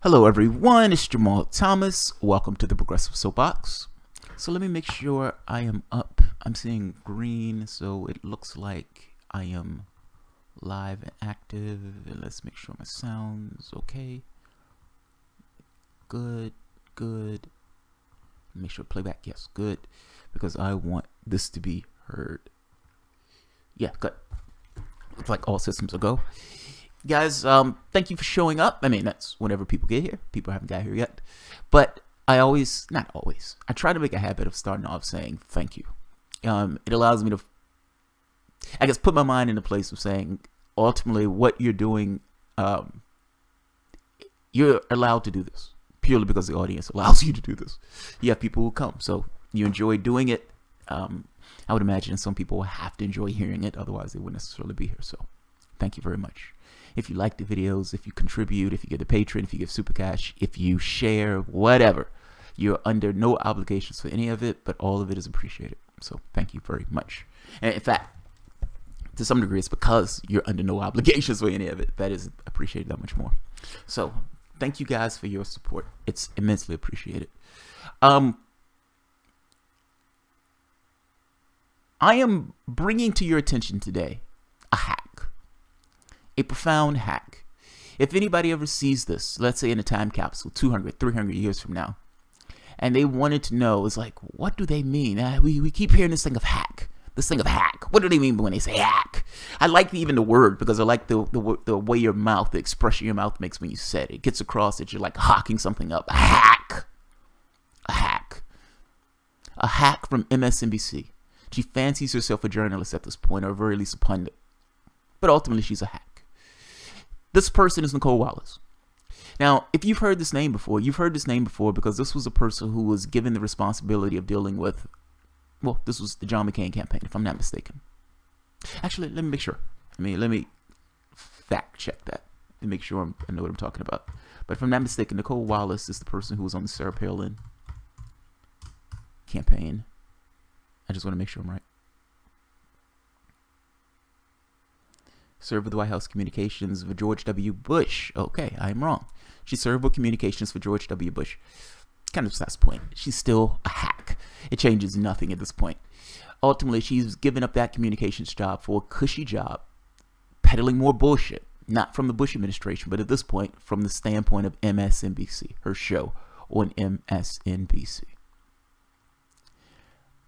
Hello everyone, it's Jamal Thomas. Welcome to the Progressive Soapbox. So let me make sure I am up. I'm seeing green, so it looks like I am live and active. Let's make sure my sound's okay. Good. Make sure playback, yes, good. Because I want this to be heard. Yeah, good. Looks like all systems are go. Guys, thank you for showing up. I mean, that's whenever people get here. People haven't got here yet. But I always, not always, I try to make a habit of starting off saying thank you. It allows me to, I guess, put my mind in the place of saying, ultimately, what you're doing, you're allowed to do this. Purely because the audience allows you to do this. You have people who come, so you enjoy doing it. I would imagine some people will have to enjoy hearing it, otherwise they wouldn't necessarily be here. So thank you very much. If you like the videos, if you contribute, if you get the Patreon, if you give Super Cash, if you share, whatever, you're under no obligations for any of it, but all of it is appreciated. So thank you very much. And in fact, to some degree, it's because you're under no obligations for any of it that is appreciated that much more. So thank you guys for your support. It's immensely appreciated. I am bringing to your attention today a hack. A profound hack. If anybody ever sees this, let's say in a time capsule, 200, 300 years from now, and they wanted to know, it's like, what do they mean? We keep hearing this thing of hack. This thing of hack. What do they mean when they say hack? I like even the word because I like the way your mouth, the expression your mouth makes when you say it. It gets across that you're like hawking something up. A hack. A hack. A hack from MSNBC. She fancies herself a journalist at this point, or at very least a pundit. But ultimately, she's a hack. This person is Nicole Wallace. Now, if you've heard this name before, you've heard this name before because this was a person who was given the responsibility of dealing with, well, this was the John McCain campaign, if I'm not mistaken. Actually, let me make sure. Let me fact check that to make sure I know what I'm talking about. But if I'm not mistaken, Nicole Wallace is the person who was on the Sarah Palin campaign. I just want to make sure I'm right. Served with the White House communications for George W. Bush. Okay, I'm wrong. She served with communications for George W. Bush. Kind of besides the point. She's still a hack. It changes nothing at this point. Ultimately, she's given up that communications job for a cushy job, peddling more bullshit. Not from the Bush administration, but at this point, from the standpoint of MSNBC, her show on MSNBC.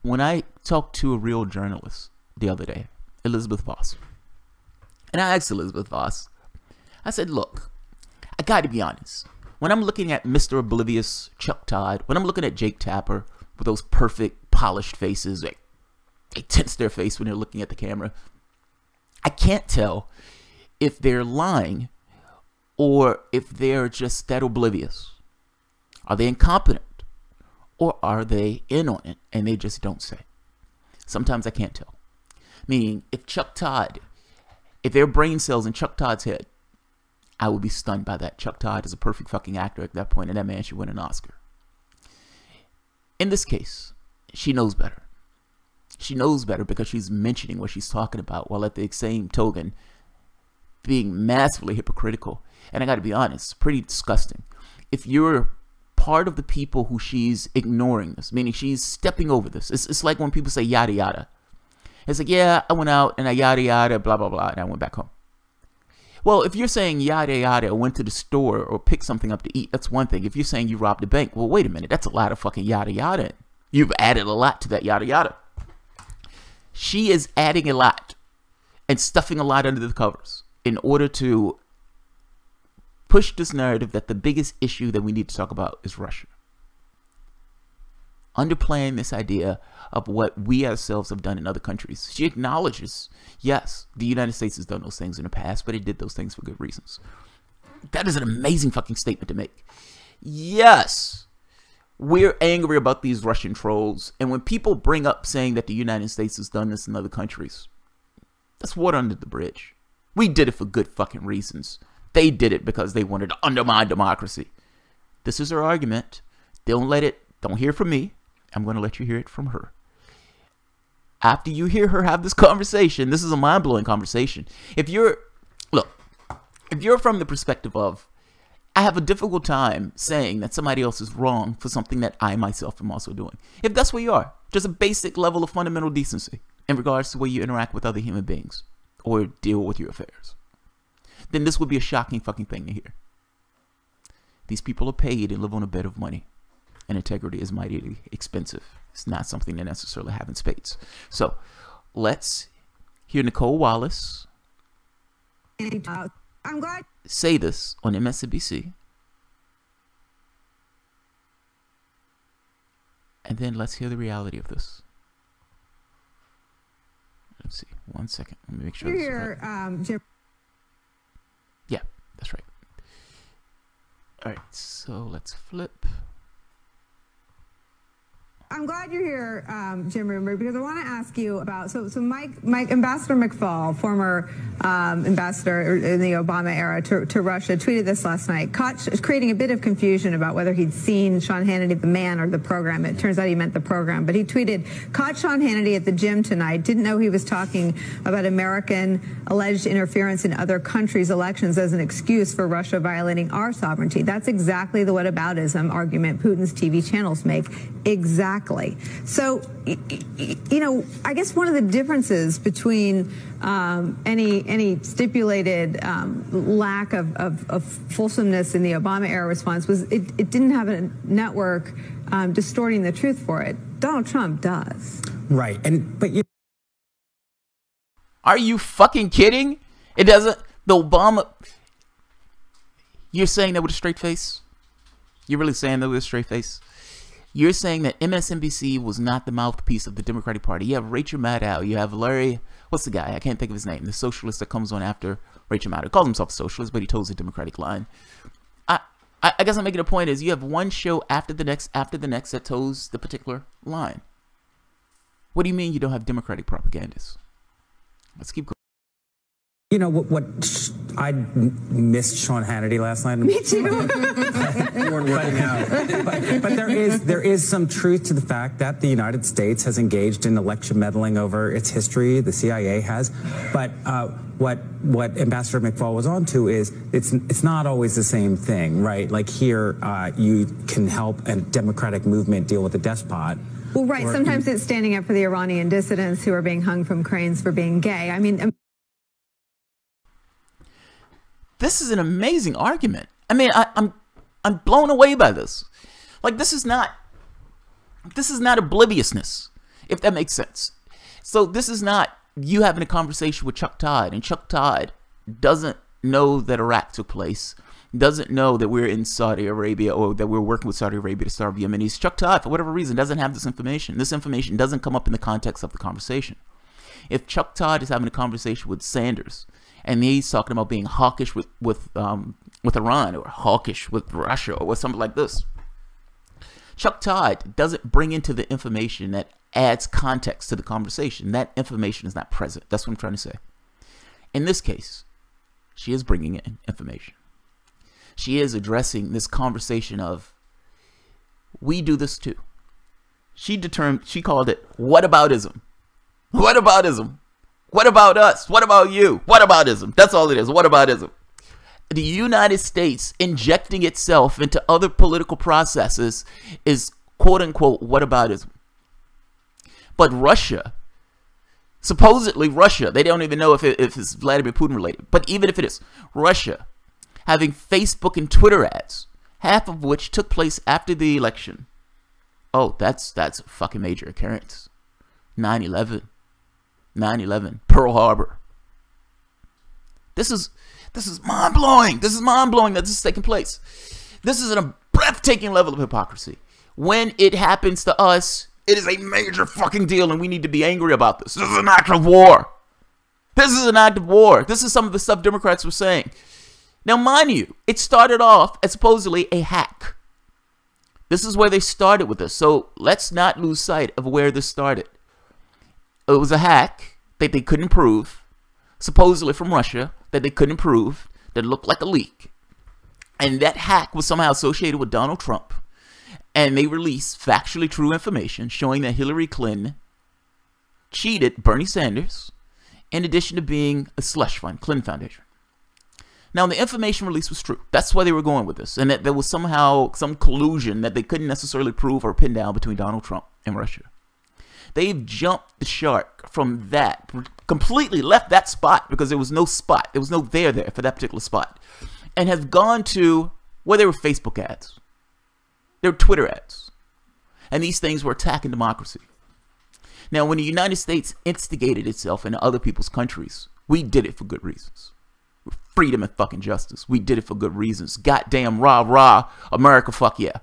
When I talked to a real journalist the other day, Elizabeth Voss, and I asked Elizabeth Voss, I said, look, I got to be honest. When I'm looking at Mr. Oblivious, Chuck Todd, when I'm looking at Jake Tapper with those perfect, polished faces, they tense their face when they're looking at the camera, I can't tell if they're lying or if they're just that oblivious. Are they incompetent? Or are they in on it and they just don't say? Sometimes I can't tell. Meaning, if Chuck Todd, if there are brain cells in Chuck Todd's head, I would be stunned by that. Chuck Todd is a perfect fucking actor at that point, and that man should win an Oscar. In this case, she knows better. She knows better because she's mentioning what she's talking about, while at the same token, being massively hypocritical. And I gotta be honest, pretty disgusting. If you're part of the people who she's ignoring this, meaning she's stepping over this, it's like when people say yada yada. It's like, yeah, I went out and I yada yada, blah, blah, blah, and I went back home. Well, if you're saying yada yada, or went to the store or picked something up to eat, that's one thing. If you're saying you robbed a bank, well, wait a minute, that's a lot of fucking yada yada. You've added a lot to that yada yada. She is adding a lot and stuffing a lot under the covers in order to push this narrative that the biggest issue that we need to talk about is Russia. Underplaying this idea of what we ourselves have done in other countries. She acknowledges, yes, the United States has done those things in the past, but it did those things for good reasons. That is an amazing fucking statement to make. Yes, we're angry about these Russian trolls, and when people bring up saying that the United States has done this in other countries, that's water under the bridge. We did it for good fucking reasons. They did it because they wanted to undermine democracy. This is her argument. Don't hear from me. I'm going to let you hear it from her. After you hear her have this conversation, this is a mind-blowing conversation. If you're from the perspective of I have a difficult time saying that somebody else is wrong for something that I myself am also doing. If that's where you are, just a basic level of fundamental decency in regards to where you interact with other human beings or deal with your affairs, then this would be a shocking fucking thing to hear. These people are paid and live on a bed of money, and integrity is mighty expensive. It's not something they necessarily have in spades. So let's hear Nicole Wallace I'm glad say this on MSNBC, and then let's hear the reality of this. Let's see. 1 second. Let me make sure. you're This is here, right. Jim. Yeah, that's right. All right. So let's flip. I'm glad you're here, Jim Roomer, because I want to ask you about so Mike Ambassador McFaul, former ambassador in the Obama era to Russia, tweeted this last night, creating a bit of confusion about whether he'd seen Sean Hannity, the man, or the program. It turns out he meant the program, but he tweeted, "Caught Sean Hannity at the gym tonight. Didn't know he was talking about American alleged interference in other countries' elections as an excuse for Russia violating our sovereignty." That's exactly the whataboutism argument Putin's TV channels make. Exactly. So, you know, I guess one of the differences between any stipulated lack of fulsomeness in the Obama era response was it didn't have a network distorting the truth for it. Donald Trump does. Right. Are you fucking kidding? It doesn't. The Obama. You're saying that with a straight face? You're really saying that with a straight face? You're saying that MSNBC was not the mouthpiece of the Democratic Party. You have Rachel Maddow. You have Larry. What's the guy? I can't think of his name. The socialist that comes on after Rachel Maddow. He calls himself a socialist, but he toes the Democratic line. I guess I'm making a point is you have one show after the next that toes the particular line. What do you mean you don't have Democratic propagandists? Let's keep going. You know what I missed Sean Hannity last night. Me too. You weren't working out. But there is some truth to the fact that the United States has engaged in election meddling over its history. The CIA has. But what Ambassador McFaul was on to is it's not always the same thing, right? Like here, you can help a democratic movement deal with a despot. Well, right. Sometimes it's standing up for the Iranian dissidents who are being hung from cranes for being gay. I mean. This is an amazing argument. I mean, I'm blown away by this. Like, this is not obliviousness, if that makes sense. So this is not you having a conversation with Chuck Todd, and Chuck Todd doesn't know that Iraq took place, doesn't know that we're in Saudi Arabia or that we're working with Saudi Arabia to starve Yemenis. Chuck Todd, for whatever reason, doesn't have this information. This information doesn't come up in the context of the conversation. If Chuck Todd is having a conversation with Sanders, and he's talking about being hawkish with Iran or hawkish with Russia or something like this, Chuck Todd doesn't bring into the information that adds context to the conversation. That information is not present. That's what I'm trying to say. In this case, she is bringing in information. She is addressing this conversation of, we do this too. She called it whataboutism. Whataboutism. What about us? What about you? Whataboutism. That's all it is. Whataboutism. The United States injecting itself into other political processes is quote unquote whataboutism. But Russia, supposedly Russia, they don't even know if it's Vladimir Putin related, but even if it is, Russia having Facebook and Twitter ads, half of which took place after the election. Oh, that's a fucking major occurrence. 9/11. 9/11, Pearl Harbor. This is mind-blowing. This is mind-blowing that this is taking place. This is a breathtaking level of hypocrisy. When it happens to us, it is a major fucking deal, and we need to be angry about this. This is an act of war. This is an act of war. This is some of the stuff Democrats were saying. Now, mind you, it started off as supposedly a hack. This is where they started with this. So let's not lose sight of where this started. It was a hack that they couldn't prove, supposedly from Russia, that they couldn't prove, that looked like a leak. And that hack was somehow associated with Donald Trump. And they released factually true information showing that Hillary Clinton cheated Bernie Sanders, in addition to being a slush fund, Clinton Foundation. Now, the information release was true. That's why they were going with this. And that there was somehow some collusion that they couldn't necessarily prove or pin down between Donald Trump and Russia. They've jumped the shark from that, completely left that spot because there was no spot. There was no there for that particular spot. And have gone to where there were Facebook ads. There were Twitter ads. And these things were attacking democracy. Now, when the United States instigated itself into other people's countries, we did it for good reasons. Freedom and fucking justice. We did it for good reasons. Goddamn rah rah, America, fuck yeah.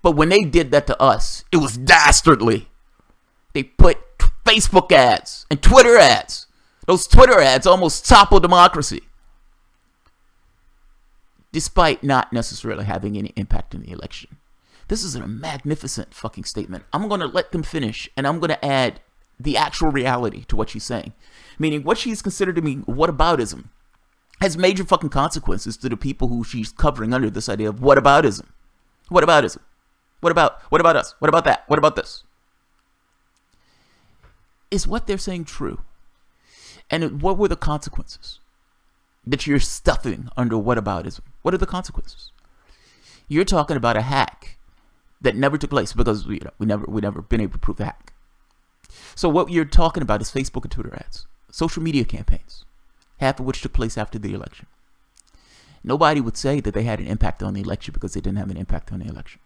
But when they did that to us, it was dastardly. They put Facebook ads and Twitter ads. Those Twitter ads almost toppled democracy. Despite not necessarily having any impact in the election. This is a magnificent fucking statement. I'm going to let them finish, and I'm going to add the actual reality to what she's saying. Meaning what she's considered to be whataboutism has major fucking consequences to the people who she's covering under this idea of whataboutism. Whataboutism. What about us? What about that? What about this? Is what they're saying true? And what were the consequences that you're stuffing under whataboutism? What are the consequences? You're talking about a hack that never took place because we never been able to prove the hack. So what you're talking about is Facebook and Twitter ads, social media campaigns, half of which took place after the election. Nobody would say that they had an impact on the election because they didn't have an impact on the election.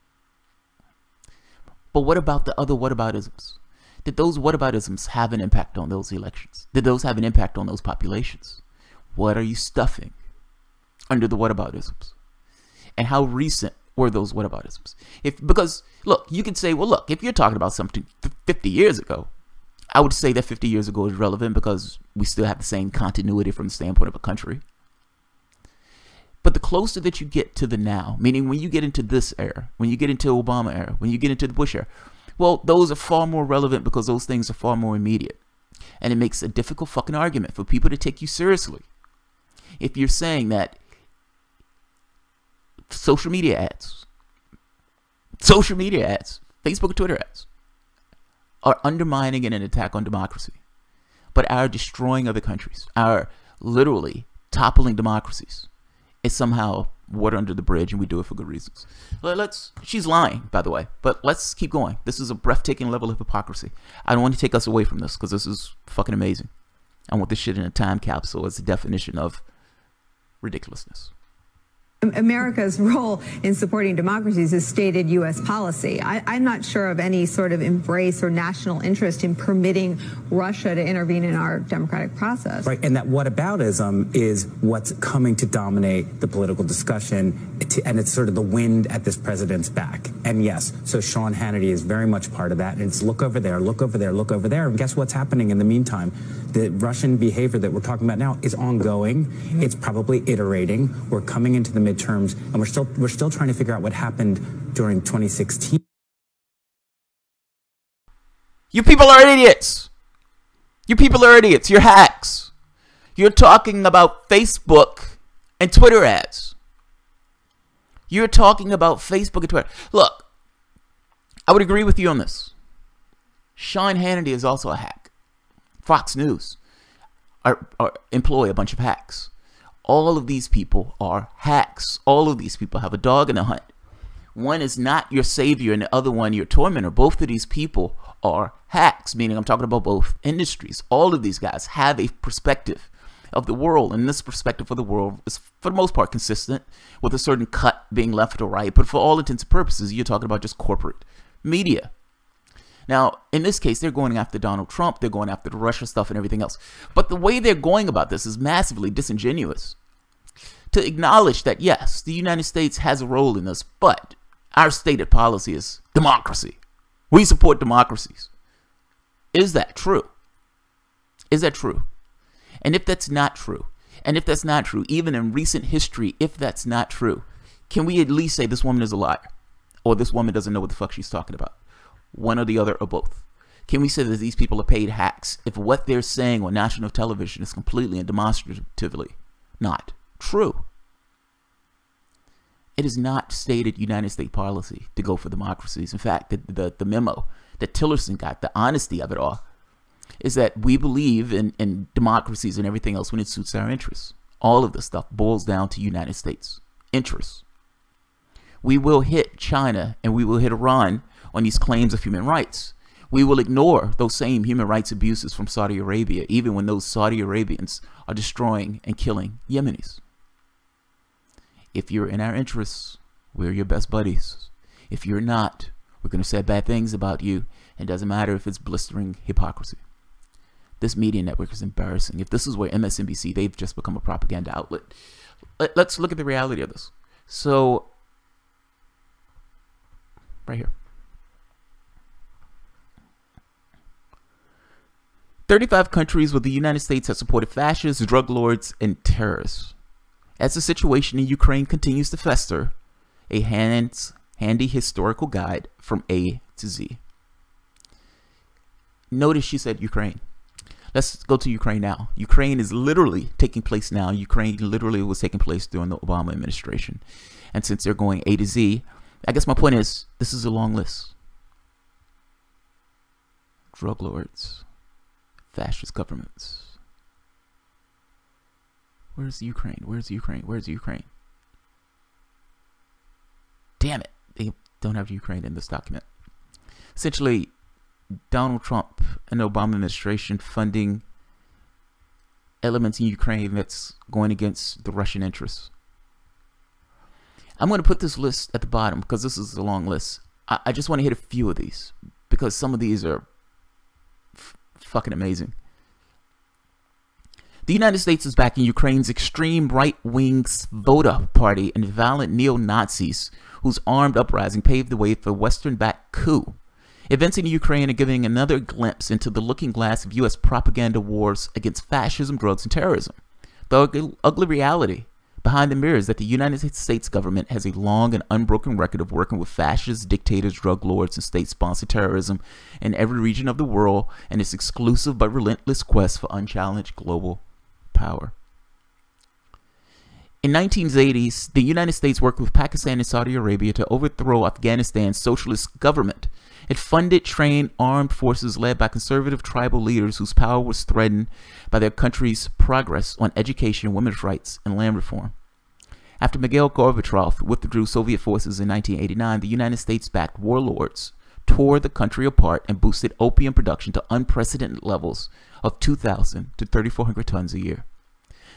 But what about the other whataboutisms? Did those whataboutisms have an impact on those elections? Did those have an impact on those populations? What are you stuffing under the whataboutisms? And how recent were those whataboutisms? Because, look, you could say, well, look, if you're talking about something 50 years ago, I would say that 50 years ago is relevant because we still have the same continuity from the standpoint of a country. But the closer that you get to the now, meaning when you get into this era, when you get into Obama era, when you get into the Bush era, well, those are far more relevant because those things are far more immediate. And it makes a difficult fucking argument for people to take you seriously. If you're saying that social media ads, Facebook and Twitter ads are undermining and an attack on democracy, but are destroying other countries, are literally toppling democracies, is somehow water under the bridge, and we do it for good reasons. She's lying, by the way, but let's keep going. This is a breathtaking level of hypocrisy. I don't want to take us away from this because this is fucking amazing. I want this shit in a time capsule as the definition of ridiculousness. America's role in supporting democracies is stated U.S. policy. I'm not sure of any sort of embrace or national interest in permitting Russia to intervene in our democratic process. Right, and that whataboutism is what's coming to dominate the political discussion, and it's sort of the wind at this president's back. And yes, so Sean Hannity is very much part of that, and it's look over there, look over there, look over there, and guess what's happening in the meantime? The Russian behavior that we're talking about now is ongoing. It's probably iterating. We're coming into the midterms, and we're still trying to figure out what happened during 2016. You people are idiots. You people are idiots. You're hacks. You're talking about Facebook and Twitter ads. You're talking about Facebook and Twitter. Look, I would agree with you on this. Sean Hannity is also a hack. Fox News employ a bunch of hacks. All of these people are hacks. All of these people have a dog in the hunt. One is not your savior and the other one your tormentor. Both of these people are hacks, meaning I'm talking about both industries. All of these guys have a perspective of the world, and this perspective of the world is for the most part consistent with a certain cut being left or right, but for all intents and purposes, you're talking about just corporate media. Now, in this case, they're going after Donald Trump. They're going after the Russia stuff and everything else. But the way they're going about this is massively disingenuous. To acknowledge that, yes, the United States has a role in this, but our stated policy is democracy. We support democracies. Is that true? Is that true? And if that's not true, even in recent history, if that's not true, can we at least say this woman is a liar? Or this woman doesn't know what the fuck she's talking about? One or the other or both. Can we say that these people are paid hacks if what they're saying on national television is completely and demonstratively not true? It is not stated United States policy to go for democracies. In fact, the memo that Tillerson got, the honesty of it all, is that we believe in democracies and everything else when it suits our interests. All of this stuff boils down to United States interests. We will hit China and we will hit Iran on these claims of human rights. We will ignore those same human rights abuses from Saudi Arabia, even when those Saudi Arabians are destroying and killing Yemenis. If you're in our interests, we're your best buddies. If you're not, we're going to say bad things about you. It doesn't matter if it's blistering hypocrisy. This media network is embarrassing. If this is where MSNBC, they've just become a propaganda outlet. Let's look at the reality of this. So, right here. 35 countries with the United States have supported fascists, drug lords, and terrorists. As the situation in Ukraine continues to fester, a handy historical guide from A to Z. Notice she said Ukraine. Let's go to Ukraine now. Ukraine is literally taking place now. Ukraine literally was taking place during the Obama administration. And since they're going A to Z, I guess my point is, this is a long list. Drug lords, fascist governments. Where's Ukraine? Where's Ukraine? Where's Ukraine? Damn it. They don't have Ukraine in this document. Essentially, Donald Trump and the Obama administration funding elements in Ukraine that's going against the Russian interests. I'm going to put this list at the bottom because this is a long list. I just want to hit a few of these because some of these are fucking amazing. The United States is backing Ukraine's extreme right-wing Svoboda party and violent neo-Nazis whose armed uprising paved the way for a Western-backed coup. Events in Ukraine are giving another glimpse into the looking glass of U.S. propaganda wars against fascism, drugs, and terrorism. The ugly reality behind the mirror is that the United States government has a long and unbroken record of working with fascists, dictators, drug lords, and state-sponsored terrorism in every region of the world, and its exclusive but relentless quest for unchallenged global power. In the 1980s, the United States worked with Pakistan and Saudi Arabia to overthrow Afghanistan's socialist government. It funded, trained armed forces led by conservative tribal leaders whose power was threatened by their country's progress on education, women's rights, and land reform. After Mikhail Gorbachev withdrew Soviet forces in 1989, the United States-backed warlords tore the country apart and boosted opium production to unprecedented levels of 2,000 to 3,400 tons a year.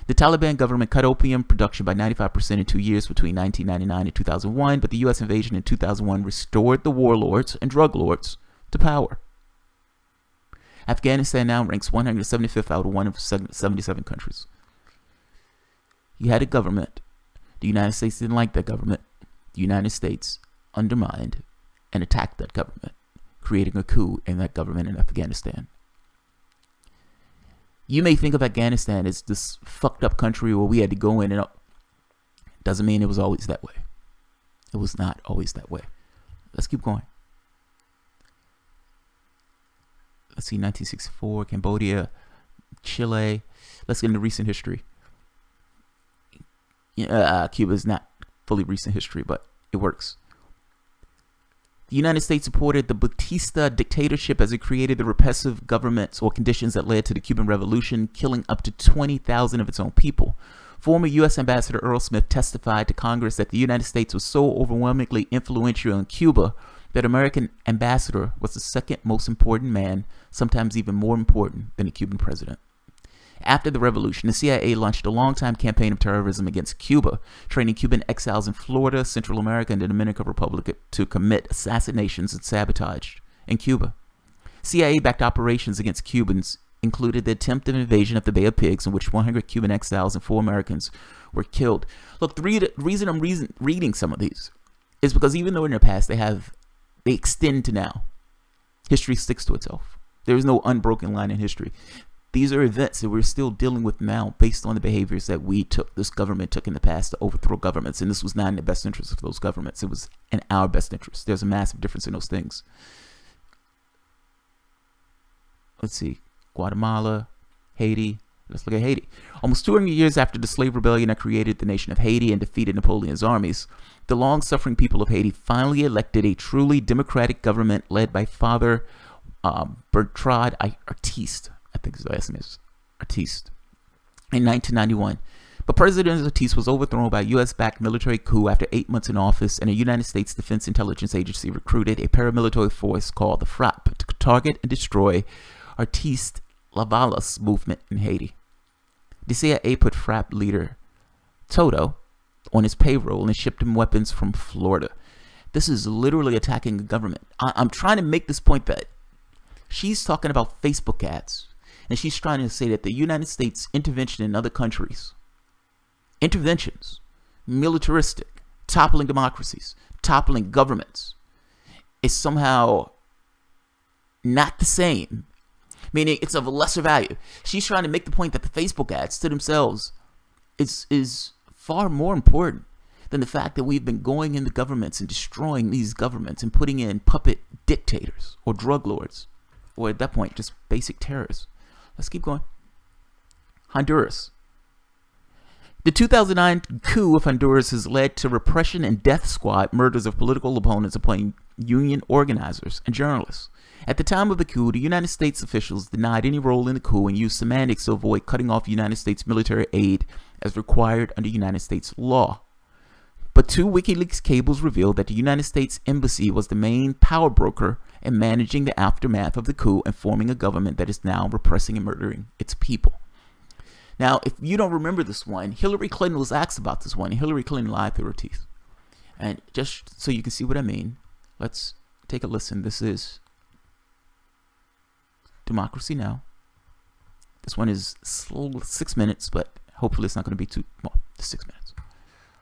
The Taliban government cut opium production by 95% in 2 years between 1999 and 2001, but the U.S. invasion in 2001 restored the warlords and drug lords to power. Afghanistan now ranks 175th out of 177 countries. You had a government. The United States didn't like that government. The United States undermined and attacked that government, creating a coup in that government in Afghanistan. You may think of Afghanistan as this fucked up country where we had to go in and out. Doesn't mean it was always that way. It was not always that way. Let's keep going. Let's see, 1964, Cambodia, Chile. Let's get into recent history. Cuba is not fully recent history, but it works. The United States supported the Batista dictatorship as it created the repressive governments or conditions that led to the Cuban Revolution, killing up to 20,000 of its own people. Former U.S. Ambassador Earl Smith testified to Congress that the United States was so overwhelmingly influential in Cuba that American ambassador was the second most important man, sometimes even more important than the Cuban president. After the revolution, the CIA launched a long-time campaign of terrorism against Cuba, training Cuban exiles in Florida, Central America, and the Dominican Republic to commit assassinations and sabotage in Cuba. CIA-backed operations against Cubans included the attempted invasion of the Bay of Pigs, in which 100 Cuban exiles and 4 Americans were killed. Look, the reason I'm reading some of these is because even though in the past they extend to now, history sticks to itself. There is no unbroken line in history. These are events that we're still dealing with now based on the behaviors that this government took in the past to overthrow governments. And this was not in the best interest of those governments. It was in our best interest. There's a massive difference in those things. Let's see. Guatemala, Haiti. Let's look at Haiti. Almost 200 years after the slave rebellion that created the nation of Haiti and defeated Napoleon's armies, the long-suffering people of Haiti finally elected a truly democratic government led by Father Bertrand Artiste. I think his last name is Artiste. In 1991, But President Ortiz was overthrown by a U.S.-backed military coup after 8 months in office, and a United States Defense Intelligence Agency recruited a paramilitary force called the FRAP to target and destroy Artiste Wallace movement in Haiti. The CIA put FRAP leader Toto on his payroll and shipped him weapons from Florida. This is literally attacking the government. I'm trying to make this point that she's talking about Facebook ads, and she's trying to say that the United States intervention in other countries, interventions, militaristic, toppling democracies, toppling governments, is somehow not the same, meaning it's of a lesser value. She's trying to make the point that the Facebook ads to themselves is far more important than the fact that we've been going into governments and destroying these governments and putting in puppet dictators or drug lords, or at that point, just basic terrorists. Let's keep going. Honduras. The 2009 coup of Honduras has led to repression and death squad murders of political opponents upon union organizers and journalists. At the time of the coup, the United States officials denied any role in the coup and used semantics to avoid cutting off United States military aid as required under United States law. But two WikiLeaks cables revealed that the United States Embassy was the main power broker in managing the aftermath of the coup and forming a government that is now repressing and murdering its people. Now, if you don't remember this one, Hillary Clinton was asked about this one, and Hillary Clinton lied through her teeth. And just so you can see what I mean, let's take a listen. This is Democracy Now! This one is 6 minutes, but hopefully it's not going to be too long. 6 minutes.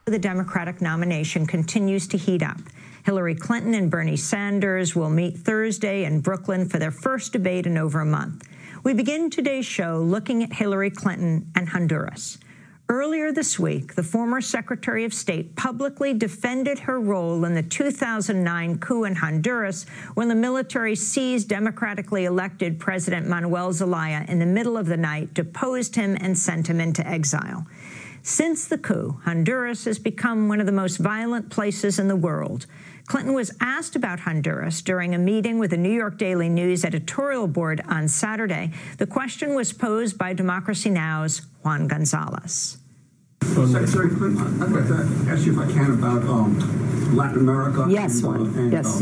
The Democratic nomination continues to heat up. Hillary Clinton and Bernie Sanders will meet Thursday in Brooklyn for their first debate in over a month. We begin today's show looking at Hillary Clinton and Honduras. Earlier this week, the former Secretary of State publicly defended her role in the 2009 coup in Honduras when the military seized democratically elected President Manuel Zelaya in the middle of the night, deposed him, and sent him into exile. Since the coup, Honduras has become one of the most violent places in the world. Clinton was asked about Honduras during a meeting with the New York Daily News editorial board on Saturday. The question was posed by Democracy Now!'s Juan Gonzalez. Secretary Clinton, I'd like to ask you if I can about Latin America. Yes, Juan. Yes.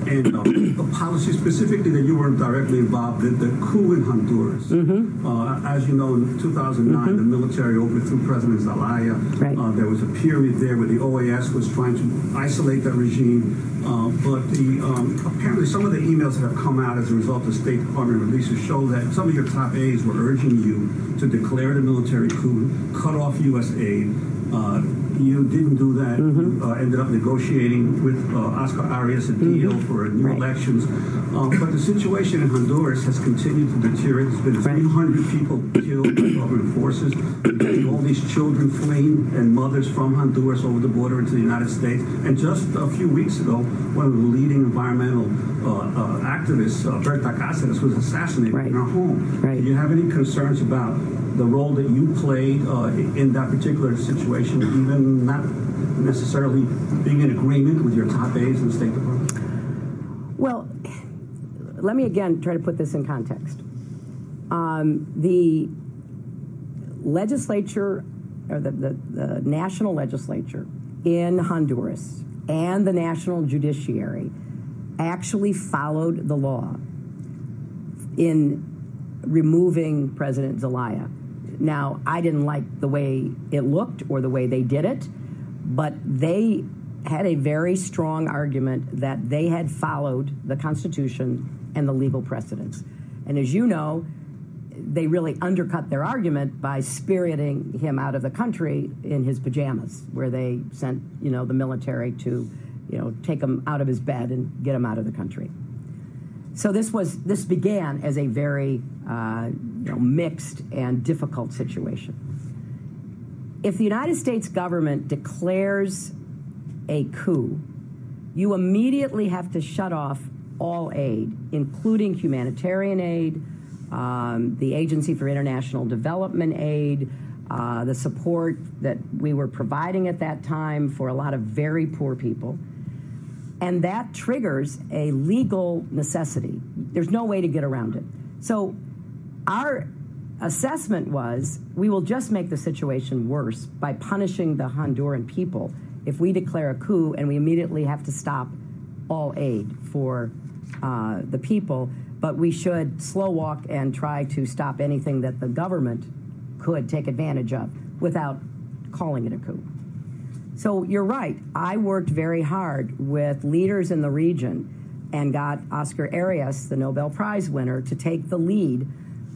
And the policy specifically that you weren't directly involved in, the coup in Honduras. As you know, in 2009, the military overthrew President Zelaya. Right. There was a period there where the OAS was trying to isolate that regime. But apparently some of the emails that have come out as a result of State Department releases show that some of your top aides were urging you to declare the military coup, cut off U.S. aid. You didn't do that. You ended up negotiating with Oscar Arias a deal for new elections. But the situation in Honduras has continued to deteriorate. There's been 300 people killed by government forces. All these children fleeing and mothers from Honduras over the border into the United States. And just a few weeks ago, one of the leading environmental activists, Berta Cáceres, was assassinated in her home. Do you have any concerns about the role that you played in that particular situation, even not necessarily being in agreement with your top aides in the State Department? Well, let me again try to put this in context. The legislature, or the national legislature in Honduras and the national judiciary actually followed the law in removing President Zelaya. Now, I didn't like the way it looked or the way they did it, but they had a very strong argument that they had followed the Constitution and the legal precedents. And as you know, they really undercut their argument by spiriting him out of the country in his pajamas, where they sent, the military to, take him out of his bed and get him out of the country. So this began as a very mixed and difficult situation. If the United States government declares a coup, you immediately have to shut off all aid, including humanitarian aid, the Agency for International Development Aid, the support that we were providing at that time for a lot of very poor people. And that triggers a legal necessity. There's no way to get around it. So our assessment was, we will just make the situation worse by punishing the Honduran people if we declare a coup and we immediately have to stop all aid for the people, but we should slow walk and try to stop anything that the government could take advantage of without calling it a coup. So you're right. I worked very hard with leaders in the region and got Oscar Arias, the Nobel Prize winner, to take the lead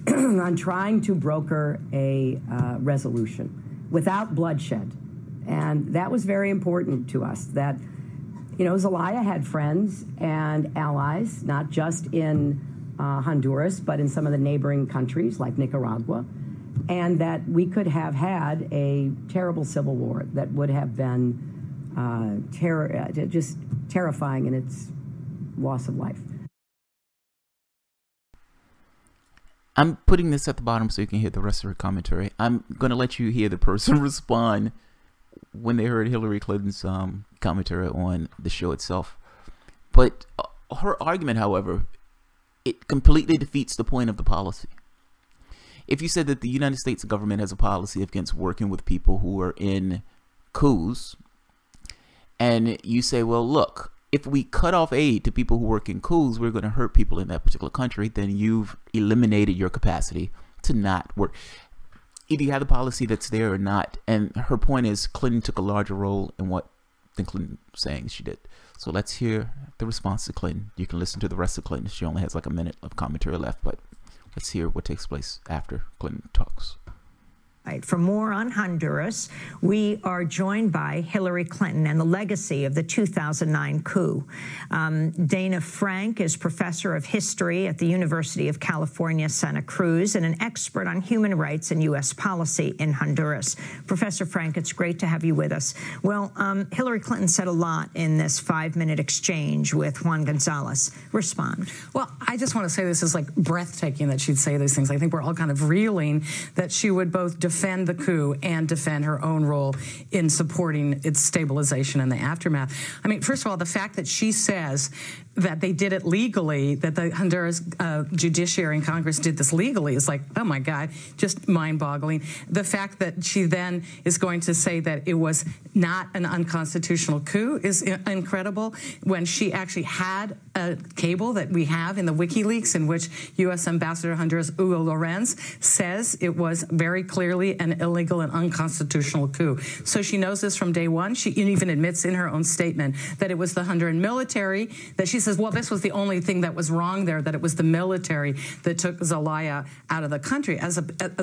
on trying to broker a resolution without bloodshed. And that was very important to us, that, you know, Zelaya had friends and allies, not just in Honduras, but in some of the neighboring countries like Nicaragua, and that we could have had a terrible civil war that would have been just terrifying in its loss of life. I'm putting this at the bottom so you can hear the rest of her commentary. I'm going to let you hear the person respond when they heard Hillary Clinton's commentary on the show itself. But her argument, however, it completely defeats the point of the policy. If you said that the United States government has a policy against working with people who are in coups, and you say, well, look, if we cut off aid to people who work in coups, we're going to hurt people in that particular country, then you've eliminated your capacity to not work. Either you have the policy that's there or not. And her point is Clinton took a larger role in what than Clinton was saying she did. So let's hear the response to Clinton. You can listen to the rest of Clinton. She only has like a minute of commentary left, but let's hear what takes place after Clinton talks. For more on Honduras, we are joined by Hillary Clinton and the legacy of the 2009 coup. Dana Frank is professor of history at the University of California, Santa Cruz, and an expert on human rights and U.S. policy in Honduras. Professor Frank, it's great to have you with us. Well, Hillary Clinton said a lot in this 5-minute exchange with Juan Gonzalez. Respond. Well, I just want to say this is like breathtaking that she'd say these things. I think we're all kind of reeling that she would both defend the coup and defend her own role in supporting its stabilization in the aftermath. I mean, first of all, the fact that she says that they did it legally, that the Honduras judiciary and Congress did this legally is like, oh my God, just mind-boggling. The fact that she then is going to say that it was not an unconstitutional coup is incredible, when she actually had a cable that we have in the WikiLeaks in which U.S. Ambassador to Honduras Hugo Lorenz says it was very clearly an illegal and unconstitutional coup. So she knows this from day one. She even admits in her own statement that it was the Honduran military, that she says, well, this was the only thing that was wrong there, that it was the military that took Zelaya out of the country, as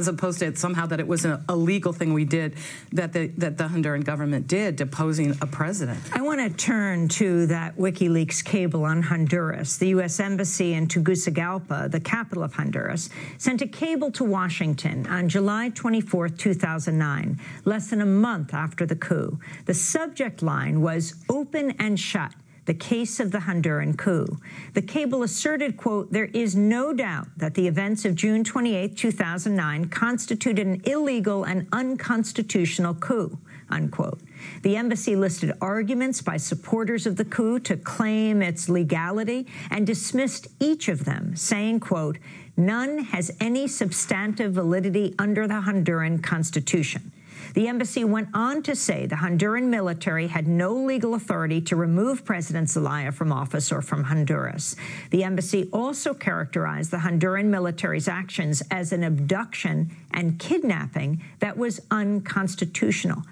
opposed to somehow that it was an illegal thing we did, that the Honduran government did, deposing a president. I want to turn to that WikiLeaks cable on Honduras. The U.S. Embassy in Tegucigalpa, the capital of Honduras, sent a cable to Washington on July 24, 2009, less than a month after the coup. The subject line was "Open and Shut, the case of the Honduran coup." The cable asserted, quote, "There is no doubt that the events of June 28, 2009 constituted an illegal and unconstitutional coup," unquote. The embassy listed arguments by supporters of the coup to claim its legality and dismissed each of them, saying, quote, "None has any substantive validity under the Honduran Constitution." The embassy went on to say the Honduran military had no legal authority to remove President Zelaya from office or from Honduras. The embassy also characterized the Honduran military's actions as an abduction and kidnapping that was unconstitutional.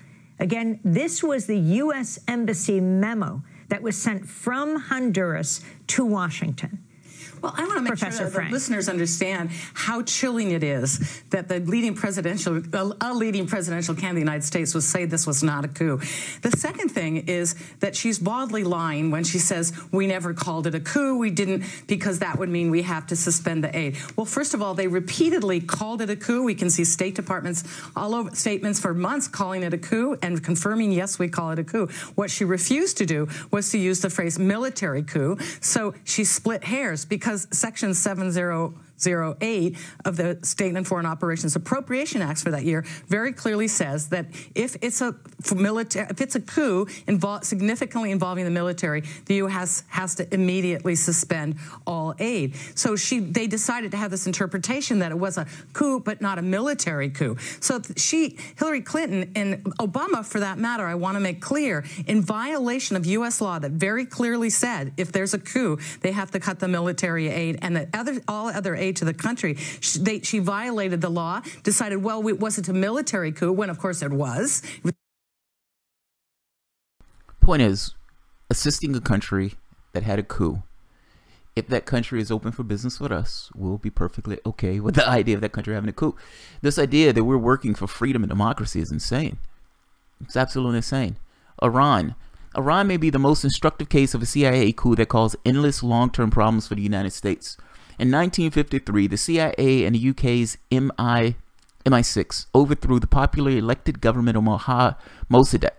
Again, this was the U.S. Embassy memo that was sent from Honduras to Washington. Well, I want to make sure that the listeners understand how chilling it is that a leading presidential candidate of the United States would say this was not a coup. The second thing is that she's baldly lying when she says we never called it a coup, we didn't, because that would mean we have to suspend the aid. Well, first of all, they repeatedly called it a coup. We can see State Departments all over statements for months calling it a coup and confirming, yes, we call it a coup. What she refused to do was to use the phrase military coup. So she split hairs, because Section 703 08 of the State and Foreign Operations Appropriation Acts for that year very clearly says that if it's a coup significantly involving the military, the U.S. has to immediately suspend all aid. So they decided to have this interpretation that it was a coup, but not a military coup. So Hillary Clinton and Obama, for that matter, I want to make clear, in violation of U.S. law that very clearly said if there's a coup, they have to cut the military aid and all other aid to the country. She violated the law, decided, well, it wasn't a military coup, when of course it was. Point is, assisting a country that had a coup, if that country is open for business with us, we'll be perfectly okay with the idea of that country having a coup. This idea that we're working for freedom and democracy is insane. It's absolutely insane. Iran may be the most instructive case of a CIA coup that caused endless long-term problems for the United States. In 1953, the CIA and the UK's MI6 overthrew the popularly elected government of Mossadegh.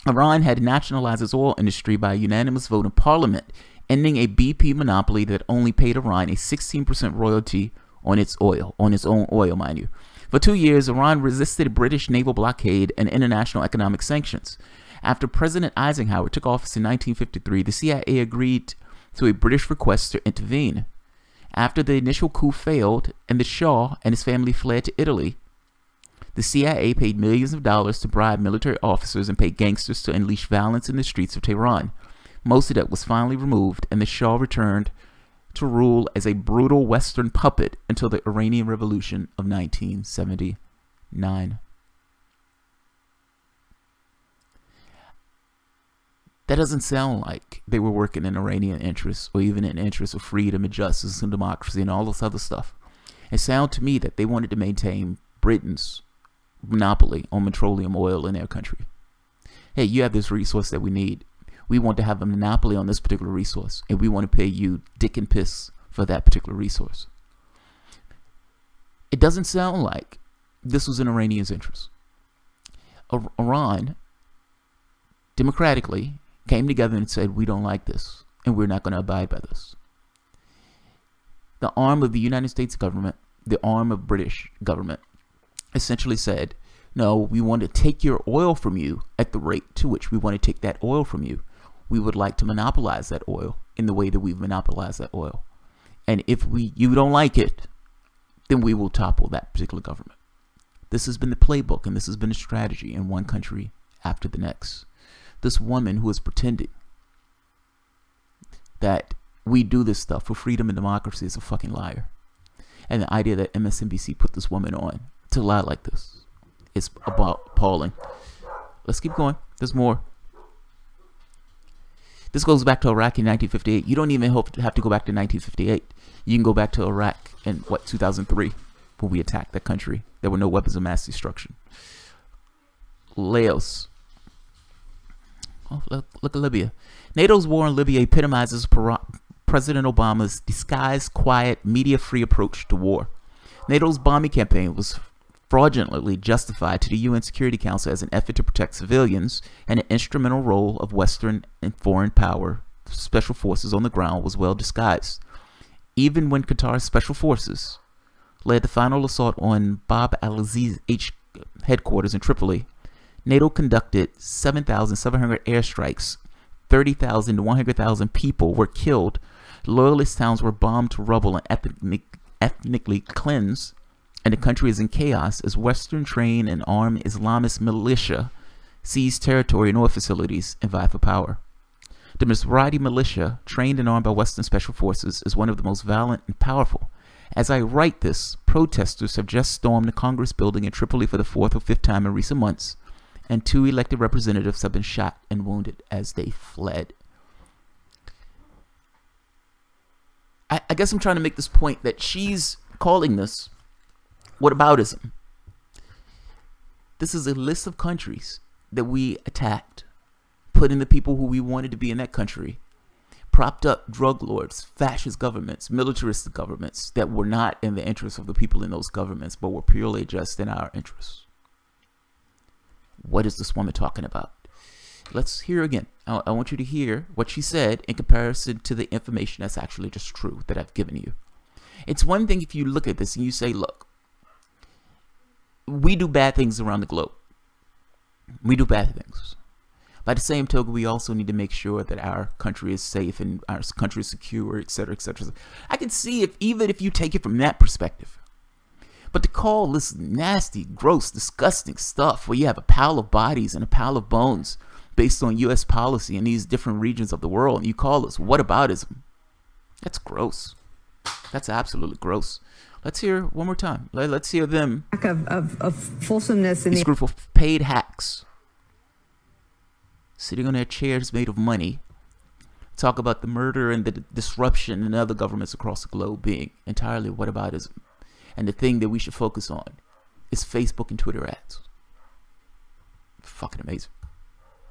Iran had nationalized its oil industry by a unanimous vote in parliament, ending a BP monopoly that only paid Iran a 16% royalty on its own oil, mind you. For 2 years, Iran resisted a British naval blockade and international economic sanctions. After President Eisenhower took office in 1953, the CIA agreed to a British request to intervene. After the initial coup failed and the Shah and his family fled to Italy, the CIA paid millions of dollars to bribe military officers and pay gangsters to unleash violence in the streets of Tehran. Mossadegh was finally removed, and the Shah returned to rule as a brutal Western puppet until the Iranian Revolution of 1979. That doesn't sound like they were working in Iranian interests or even in interests of freedom and justice and democracy and all this other stuff. It sounded to me that they wanted to maintain Britain's monopoly on petroleum oil in their country. Hey, you have this resource that we need. We want to have a monopoly on this particular resource, and we want to pay you dick and piss for that particular resource. It doesn't sound like this was in Iranian's interest. Iran democratically came together and said, we don't like this, and we're not going to abide by this. The arm of the United States government, the arm of British government, essentially said, no, we want to take your oil from you at the rate to which we want to take that oil from you. We would like to monopolize that oil in the way that we've monopolized that oil. And if you don't like it, then we will topple that particular government. This has been the playbook, and this has been the strategy in one country after the next. This woman who is pretending that we do this stuff for freedom and democracy is a fucking liar. And the idea that MSNBC put this woman on to lie like this is appalling. Let's keep going. There's more. This goes back to Iraq in 1958. You don't even have to go back to 1958. You can go back to Iraq in, 2003, when we attacked that country. There were no weapons of mass destruction. Laos. Oh, look at Libya. NATO's war in Libya epitomizes President Obama's disguised, quiet, media-free approach to war. NATO's bombing campaign was fraudulently justified to the UN Security Council as an effort to protect civilians, and an instrumental role of Western and foreign power special forces on the ground was well disguised. Even when Qatar's special forces led the final assault on Bab al-Aziz headquarters in Tripoli, NATO conducted 7,700 airstrikes. 30,000 to 100,000 people were killed. Loyalist towns were bombed to rubble and ethnically cleansed, and the country is in chaos as Western trained and armed Islamist militia seize territory and oil facilities and vie for power. The Mizrahi militia, trained and armed by Western special forces, is one of the most violent and powerful. As I write this, protesters have just stormed the Congress building in Tripoli for the 4th or 5th time in recent months, and 2 elected representatives have been shot and wounded as they fled. I guess I'm trying to make this point that she's calling this whataboutism. This is a list of countries that we attacked, put in the people who we wanted to be in that country, propped up drug lords, fascist governments, militaristic governments that were not in the interests of the people in those governments, but were purely just in our interests. What is this woman talking about? Let's hear again. I want you to hear what she said in comparison to the information that's actually just true that I've given you. It's one thing if you look at this and you say, look, we do bad things around the globe. We do bad things. By the same token, we also need to make sure that our country is safe and our country is secure, etc., etc. I can see even if you take it from that perspective. But to call this nasty, gross, disgusting stuff where you have a pile of bodies and a pile of bones based on U.S. policy in these different regions of the world, and you call this whataboutism, that's gross. That's absolutely gross. Let's hear one more time. Let's hear them. Of fulsomeness in this group of paid hacks sitting on their chairs made of money talk about the murder and the disruption in other governments across the globe being entirely whataboutism. And the thing that we should focus on is Facebook and Twitter ads. Fucking amazing.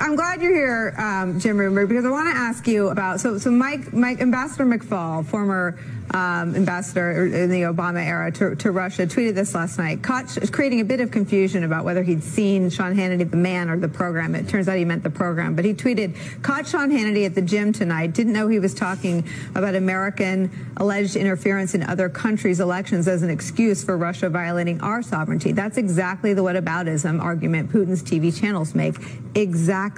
I'm glad you're here, Jim Roomberg, because I want to ask you about so Mike Ambassador McFaul, former ambassador in the Obama era to Russia, tweeted this last night, creating a bit of confusion about whether he'd seen Sean Hannity, the man, or the program. It turns out he meant the program, but he tweeted, "Caught Sean Hannity at the gym tonight. Didn't know he was talking about American alleged interference in other countries' elections as an excuse for Russia violating our sovereignty." That's exactly the whataboutism argument Putin's TV channels make. Exactly.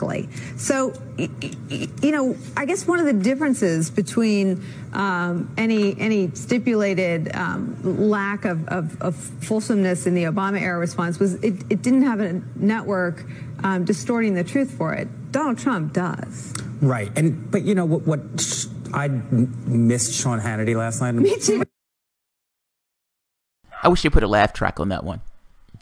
So, you know, I guess one of the differences between any stipulated lack of fulsomeness in the Obama era response was it didn't have a network distorting the truth for it. Donald Trump does. Right. But you know what I missed Sean Hannity last night. Me too. I wish they put a laugh track on that one.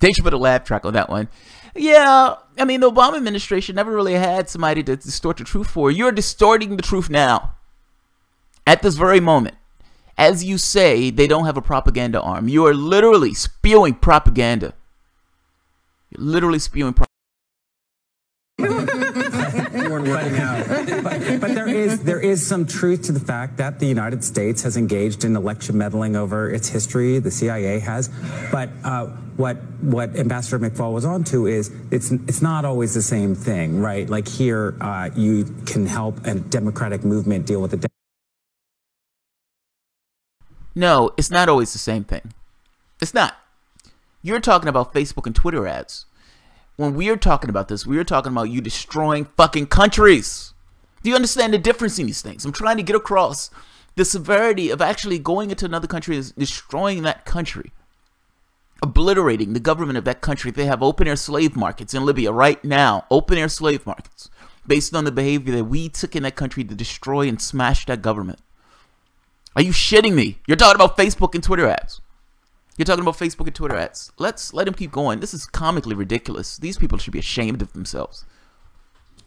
They should put a laugh track on that one. Yeah, I mean, the Obama administration never really had somebody to distort the truth for. You're distorting the truth now. At this very moment. As you say, they don't have a propaganda arm. You are literally spewing propaganda. You're literally spewing propaganda. But there is some truth to the fact that the United States has engaged in election meddling over its history. The CIA has. But what Ambassador McFaul was on to is it's not always the same thing, right? Like here, you can help a democratic movement deal with the. No, it's not always the same thing. It's not. You're talking about Facebook and Twitter ads. When we are talking about this, we are talking about you destroying fucking countries. Do you understand the difference in these things? I'm trying to get across the severity of actually going into another country and destroying that country. Obliterating the government of that country. They have open-air slave markets in Libya right now. Open-air slave markets. Based on the behavior that we took in that country to destroy and smash that government. Are you shitting me? You're talking about Facebook and Twitter ads. You're talking about Facebook and Twitter ads. Let's let him keep going. This is comically ridiculous. These people should be ashamed of themselves.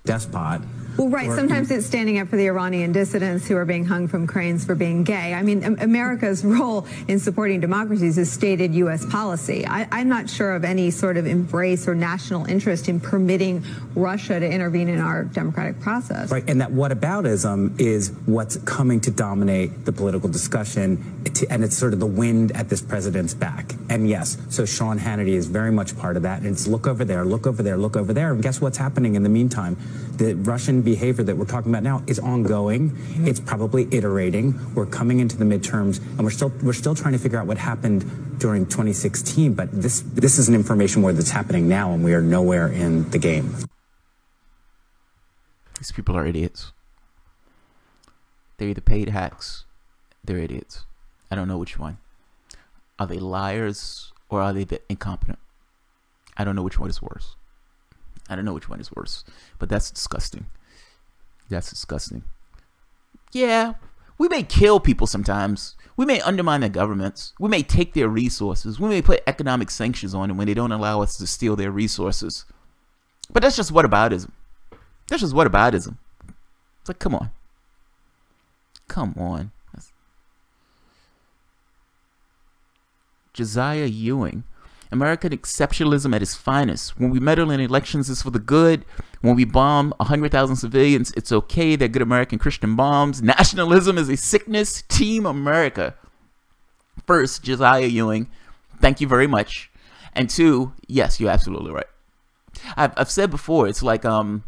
Despot. Well, right. Sometimes it's standing up for the Iranian dissidents who are being hung from cranes for being gay. I mean, America's role in supporting democracies is stated U.S. policy. I'm not sure of any sort of embrace or national interest in permitting Russia to intervene in our democratic process. Right. And that whataboutism is what's coming to dominate the political discussion. And it's sort of the wind at this president's back. And yes, so Sean Hannity is very much part of that. And it's look over there, look over there, look over there. And guess what's happening in the meantime? The Russian behavior that we're talking about now is ongoing. It's probably iterating. We're coming into the midterms, and we're still trying to figure out what happened during 2016. But this is an information war that's happening now, and we are nowhere in the game. These people are idiots. They're either paid hacks, they're idiots. I don't know which one. Are they liars or are they incompetent? I don't know which one is worse. I don't know which one is worse, but that's disgusting. That's disgusting. Yeah, we may kill people sometimes. We may undermine their governments. We may take their resources. We may put economic sanctions on them when they don't allow us to steal their resources. But that's just whataboutism. That's just whataboutism. It's like, come on. Come on. Josiah Ewing. American exceptionalism at its finest. When we meddle in elections, it's for the good. When we bomb 100,000 civilians, it's okay. They're good American Christian bombs. Nationalism is a sickness. Team America. First, Josiah Ewing, thank you very much. And two, yes, you're absolutely right. I've said before, it's like an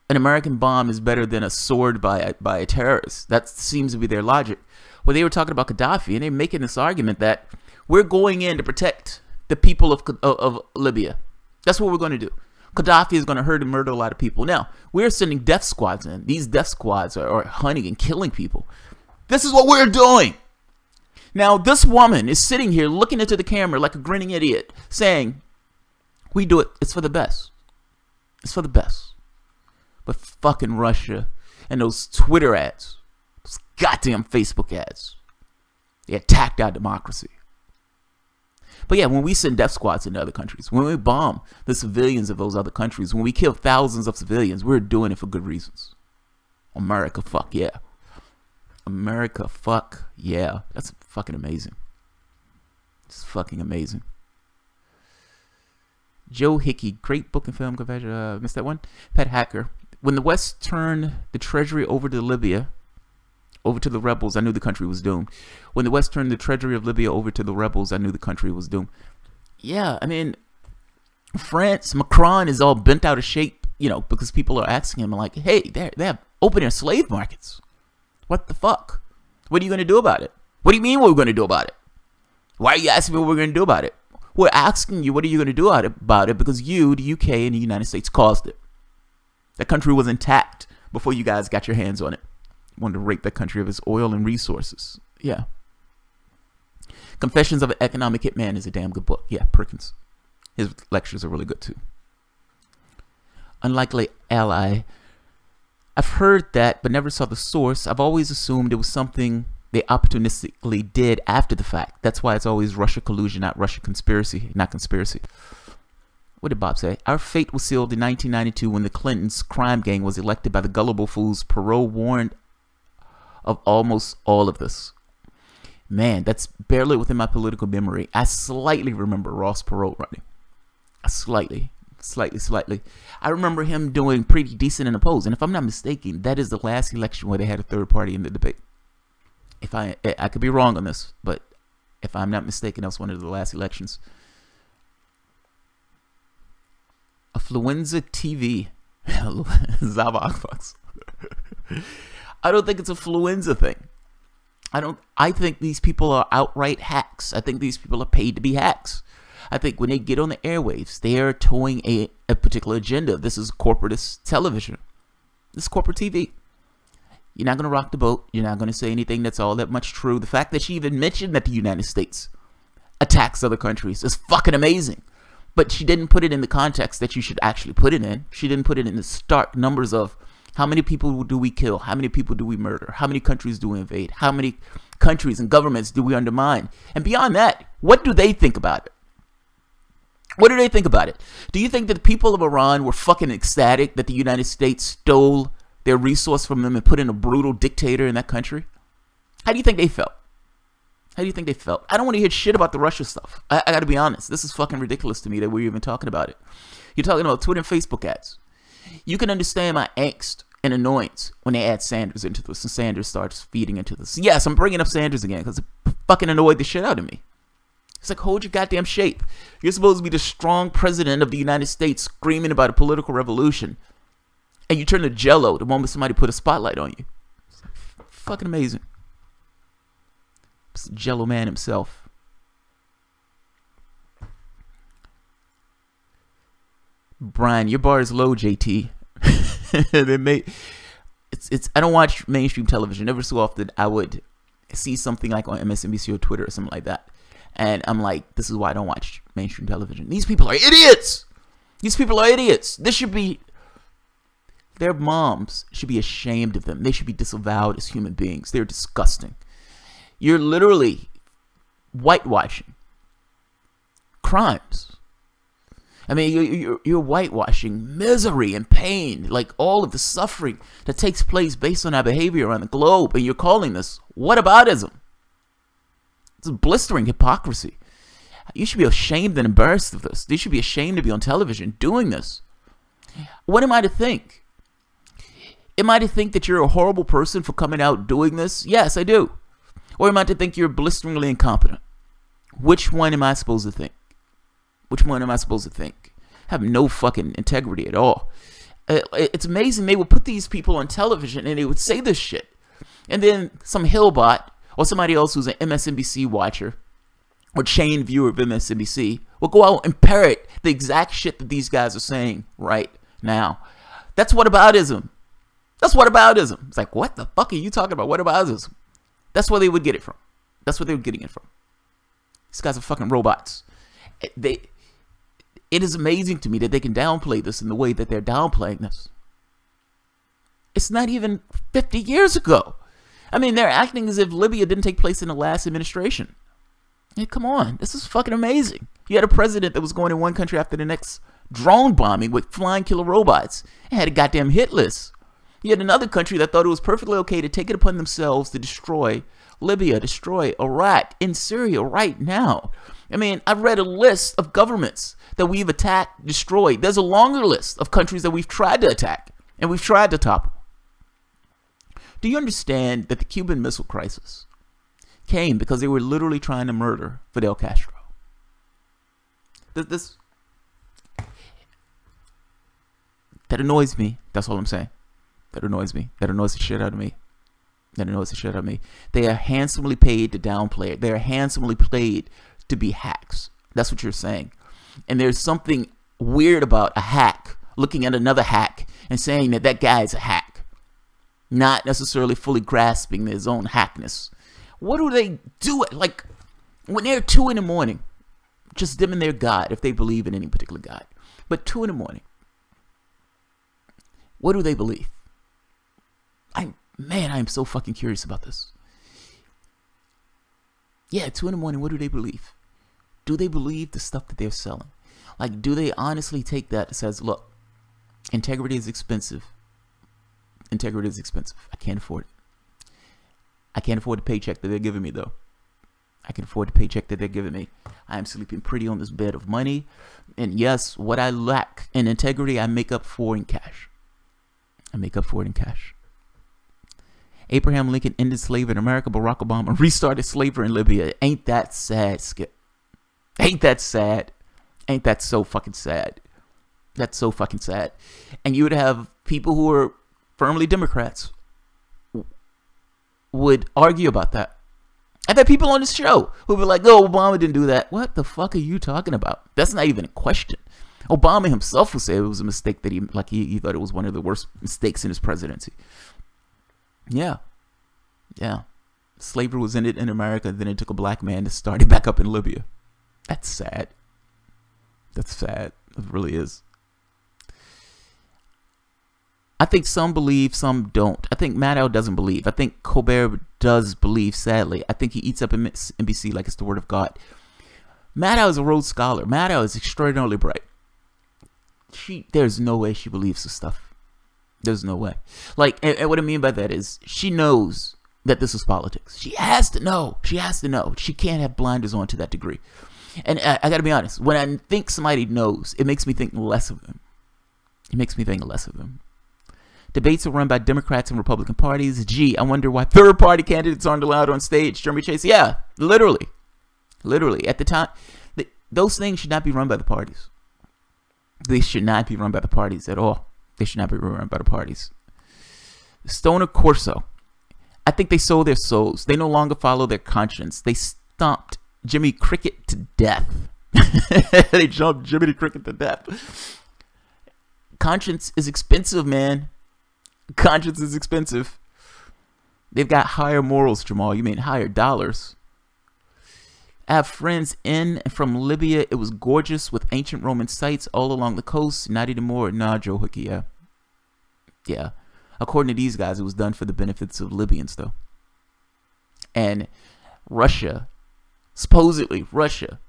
American bomb is better than a sword by a terrorist. That seems to be their logic. where they were talking about Gaddafi, and they're making this argument that we're going in to protect the people of Libya. That's what we're going to do. Gaddafi is going to hurt and murder a lot of people. Now, we're sending death squads in. These death squads are hunting and killing people. This is what we're doing. Now, this woman is sitting here looking into the camera like a grinning idiot, saying, we do it. It's for the best. It's for the best. But fucking Russia and those Twitter ads, those goddamn Facebook ads, they attacked our democracy. But yeah, when we send death squads into other countries, when we bomb the civilians of those other countries, when we kill thousands of civilians, we're doing it for good reasons. America, fuck yeah. America, fuck yeah. That's fucking amazing. It's fucking amazing. Joe Hickey, great book and film. Missed that one. Pet Hacker. When the West turned the treasury over to Libya, over to the rebels, I knew the country was doomed. When the West turned the treasury of Libya over to the rebels, I knew the country was doomed. Yeah, I mean, France, Macron is all bent out of shape, you know, because people are asking him, like, hey, they have open air slave markets. What the fuck? What are you going to do about it? What do you mean what we're going to do about it? Why are you asking me what we're going to do about it? We're asking you, what are you going to do about it? Because you, the UK and the United States, caused it. That country was intact before you guys got your hands on it. Wanted to rape that country of its oil and resources. Yeah. Confessions of an Economic Hitman is a damn good book. Yeah, Perkins. His lectures are really good too. Unlikely Ally. I've heard that, but never saw the source. I've always assumed it was something they opportunistically did after the fact. That's why it's always Russia collusion, not Russia conspiracy, not conspiracy. What did Bob say? Our fate was sealed in 1992 when the Clintons' crime gang was elected by the gullible fools. Perot warned of almost all of this. Man, that's barely within my political memory. I slightly remember Ross Perot running. Slightly. I remember him doing pretty decent in the polls. And if I'm not mistaken, that is the last election where they had a third party in the debate. If I could be wrong on this, but if I'm not mistaken, that was one of the last elections. Affluenza TV. Zavakfox. I don't think it's a Affluenza thing. I think these people are outright hacks. I think these people are paid to be hacks. I think when they get on the airwaves, they are towing a particular agenda. This is corporatist television. This is corporate TV. You're not going to rock the boat. You're not going to say anything that's all that much true. The fact that she even mentioned that the United States attacks other countries is fucking amazing. But she didn't put it in the context that you should actually put it in. She didn't put it in the stark numbers of how many people do we kill? How many people do we murder? How many countries do we invade? How many countries and governments do we undermine? And beyond that, what do they think about it? What do they think about it? Do you think that the people of Iran were fucking ecstatic that the United States stole their resource from them and put in a brutal dictator in that country? How do you think they felt? How do you think they felt? I don't want to hear shit about the Russia stuff. I got to be honest. This is fucking ridiculous to me that we're even talking about it. You're talking about Twitter and Facebook ads. You can understand my angst and annoyance when they add Sanders into this and Sanders starts feeding into this. Yes, I'm bringing up Sanders again because it fucking annoyed the shit out of me. It's like, hold your goddamn shape. You're supposed to be the strong president of the United States screaming about a political revolution. And you turn to jello the moment somebody put a spotlight on you. It's fucking amazing. It's Jello Man himself. Brian, your bar is low, JT. I don't watch mainstream television. Every so often I would see something like on MSNBC or Twitter or something like that. And I'm like, this is why I don't watch mainstream television. These people are idiots. These people are idiots. This should be, their moms should be ashamed of them. They should be disavowed as human beings. They're disgusting. You're literally whitewashing crimes. I mean, you're whitewashing misery and pain, like all of the suffering that takes place based on our behavior around the globe. And you're calling this whataboutism. It's a blistering hypocrisy. You should be ashamed and embarrassed of this. You should be ashamed to be on television doing this. What am I to think? Am I to think that you're a horrible person for coming out doing this? Yes, I do. Or am I to think you're blisteringly incompetent? Which one am I supposed to think? Which one am I supposed to think? I have no fucking integrity at all. It's amazing they would put these people on television and they would say this shit. And then some hillbot or somebody else who's an MSNBC watcher or chain viewer of MSNBC will go out and parrot the exact shit that these guys are saying right now. That's whataboutism. That's whataboutism. It's like, what the fuck are you talking about? Whataboutism. That's where they would get it from. That's where they were getting it from. These guys are fucking robots. It is amazing to me that they can downplay this in the way that they're downplaying this. It's not even 50 years ago. I mean, they're acting as if Libya didn't take place in the last administration. Hey, come on. This is fucking amazing. You had a president that was going in one country after the next drone bombing with flying killer robots and had a goddamn hit list. You had another country that thought it was perfectly okay to take it upon themselves to destroy Libya, destroy Iraq, in Syria right now. I mean, I've read a list of governments that we've attacked, destroyed. There's a longer list of countries that we've tried to attack and we've tried to topple. Do you understand that the Cuban Missile Crisis came because they were literally trying to murder Fidel Castro? That annoys me. That's all I'm saying. That annoys me. That annoys the shit out of me. That annoys the shit out of me. They are handsomely paid to downplay it. They are handsomely paid to be hacks. That's what you're saying. And there's something weird about a hack looking at another hack and saying that that guy is a hack, not necessarily fully grasping his own hackness. What do they do? Like when they're 2 in the morning, just dimming their God, if they believe in any particular God, but 2 in the morning, what do they believe? Man, I am so fucking curious about this. Yeah, 2 in the morning, what do they believe? Do they believe the stuff that they're selling? Like, do they honestly take that that says, look, integrity is expensive. Integrity is expensive. I can't afford it. I can't afford the paycheck that they're giving me, though. I can afford the paycheck that they're giving me. I am sleeping pretty on this bed of money. And yes, what I lack in integrity, I make up for in cash. I make up for it in cash. Abraham Lincoln ended slavery in America. Barack Obama restarted slavery in Libya. Ain't that sad, Skip? Ain't that sad? Ain't that so fucking sad? That's so fucking sad. And you would have people who are firmly Democrats would argue about that. I've had people on this show who be like, "No, Obama didn't do that." What the fuck are you talking about? That's not even a question. Obama himself would say it was a mistake that he thought it was one of the worst mistakes in his presidency. Yeah. Slavery was ended in America, then it took a black man to start it back up in Libya. That's sad. That's sad. It really is. I think some believe, some don't. I think Maddow doesn't believe. I think Colbert does believe, sadly. I think he eats up MSNBC like it's the word of God. Maddow is a Rhodes Scholar. Maddow is extraordinarily bright. There's no way she believes this stuff. There's no way. Like, and what I mean by that is she knows that this is politics. She has to know. She has to know. She can't have blinders on to that degree. And I got to be honest. When I think somebody knows, it makes me think less of them. It makes me think less of them. Debates are run by Democrats and Republican parties. Gee, I wonder why third-party candidates aren't allowed on stage. Jeremy Chase. Yeah, literally. Literally. At the time, those things should not be run by the parties. They should not be run by the parties at all. They should not be run by the parties. Stoner Corso. I think they sold their souls. They no longer follow their conscience. They stomped Jimmy Cricket to death. They jumped Jimmy Cricket to death. Conscience is expensive, man. Conscience is expensive. They've got higher morals, Jamal. You mean higher dollars. I have friends in and from Libya. It was gorgeous with ancient Roman sites all along the coast. Not anymore. Nah, Joe Hookie, yeah. Yeah. According to these guys, it was done for the benefits of Libyans, though. And Russia, supposedly Russia,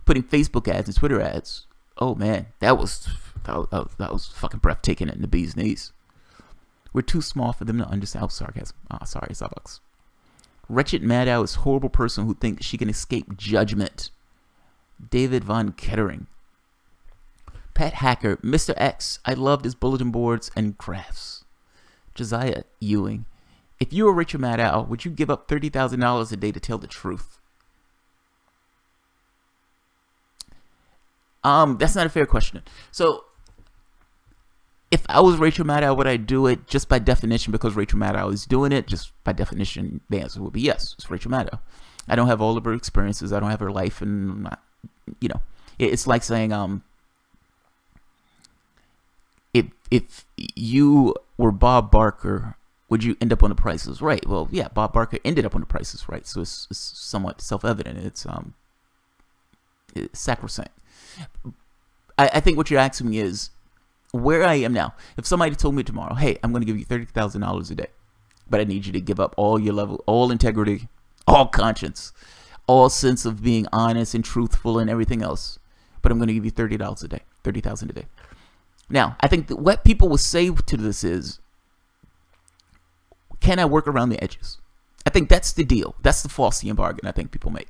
putting Facebook ads and Twitter ads. Oh, man, that was fucking breathtaking in the bee's knees. We're too small for them to understand. Oh, sarcasm. Oh, sorry, Starbucks. Wretched Maddow is a horrible person who thinks she can escape judgment. David Von Kettering. Pet Hacker. Mr. X. I loved his bulletin boards and graphs. Josiah Ewing. If you were Richard Maddow, would you give up $30,000 a day to tell the truth? That's not a fair question. So, if I was Rachel Maddow, would I do it just by definition because Rachel Maddow is doing it? Just by definition, the answer would be yes. It's Rachel Maddow. I don't have all of her experiences. I don't have her life, and you know, it's like saying if you were Bob Barker, would you end up on The Price is Right? Well, yeah, Bob Barker ended up on The Price is Right, so it's somewhat self-evident. It's sacrosanct. I think what you're asking me is where I am now. If somebody told me tomorrow, hey, I'm going to give you $30,000 a day, but I need you to give up all your level, all integrity, all conscience, all sense of being honest and truthful and everything else, but I'm going to give you $30 a day, $30,000 a day. Now, I think that what people will say to this is, can I work around the edges? I think that's the deal. That's the Faustian bargain I think people make.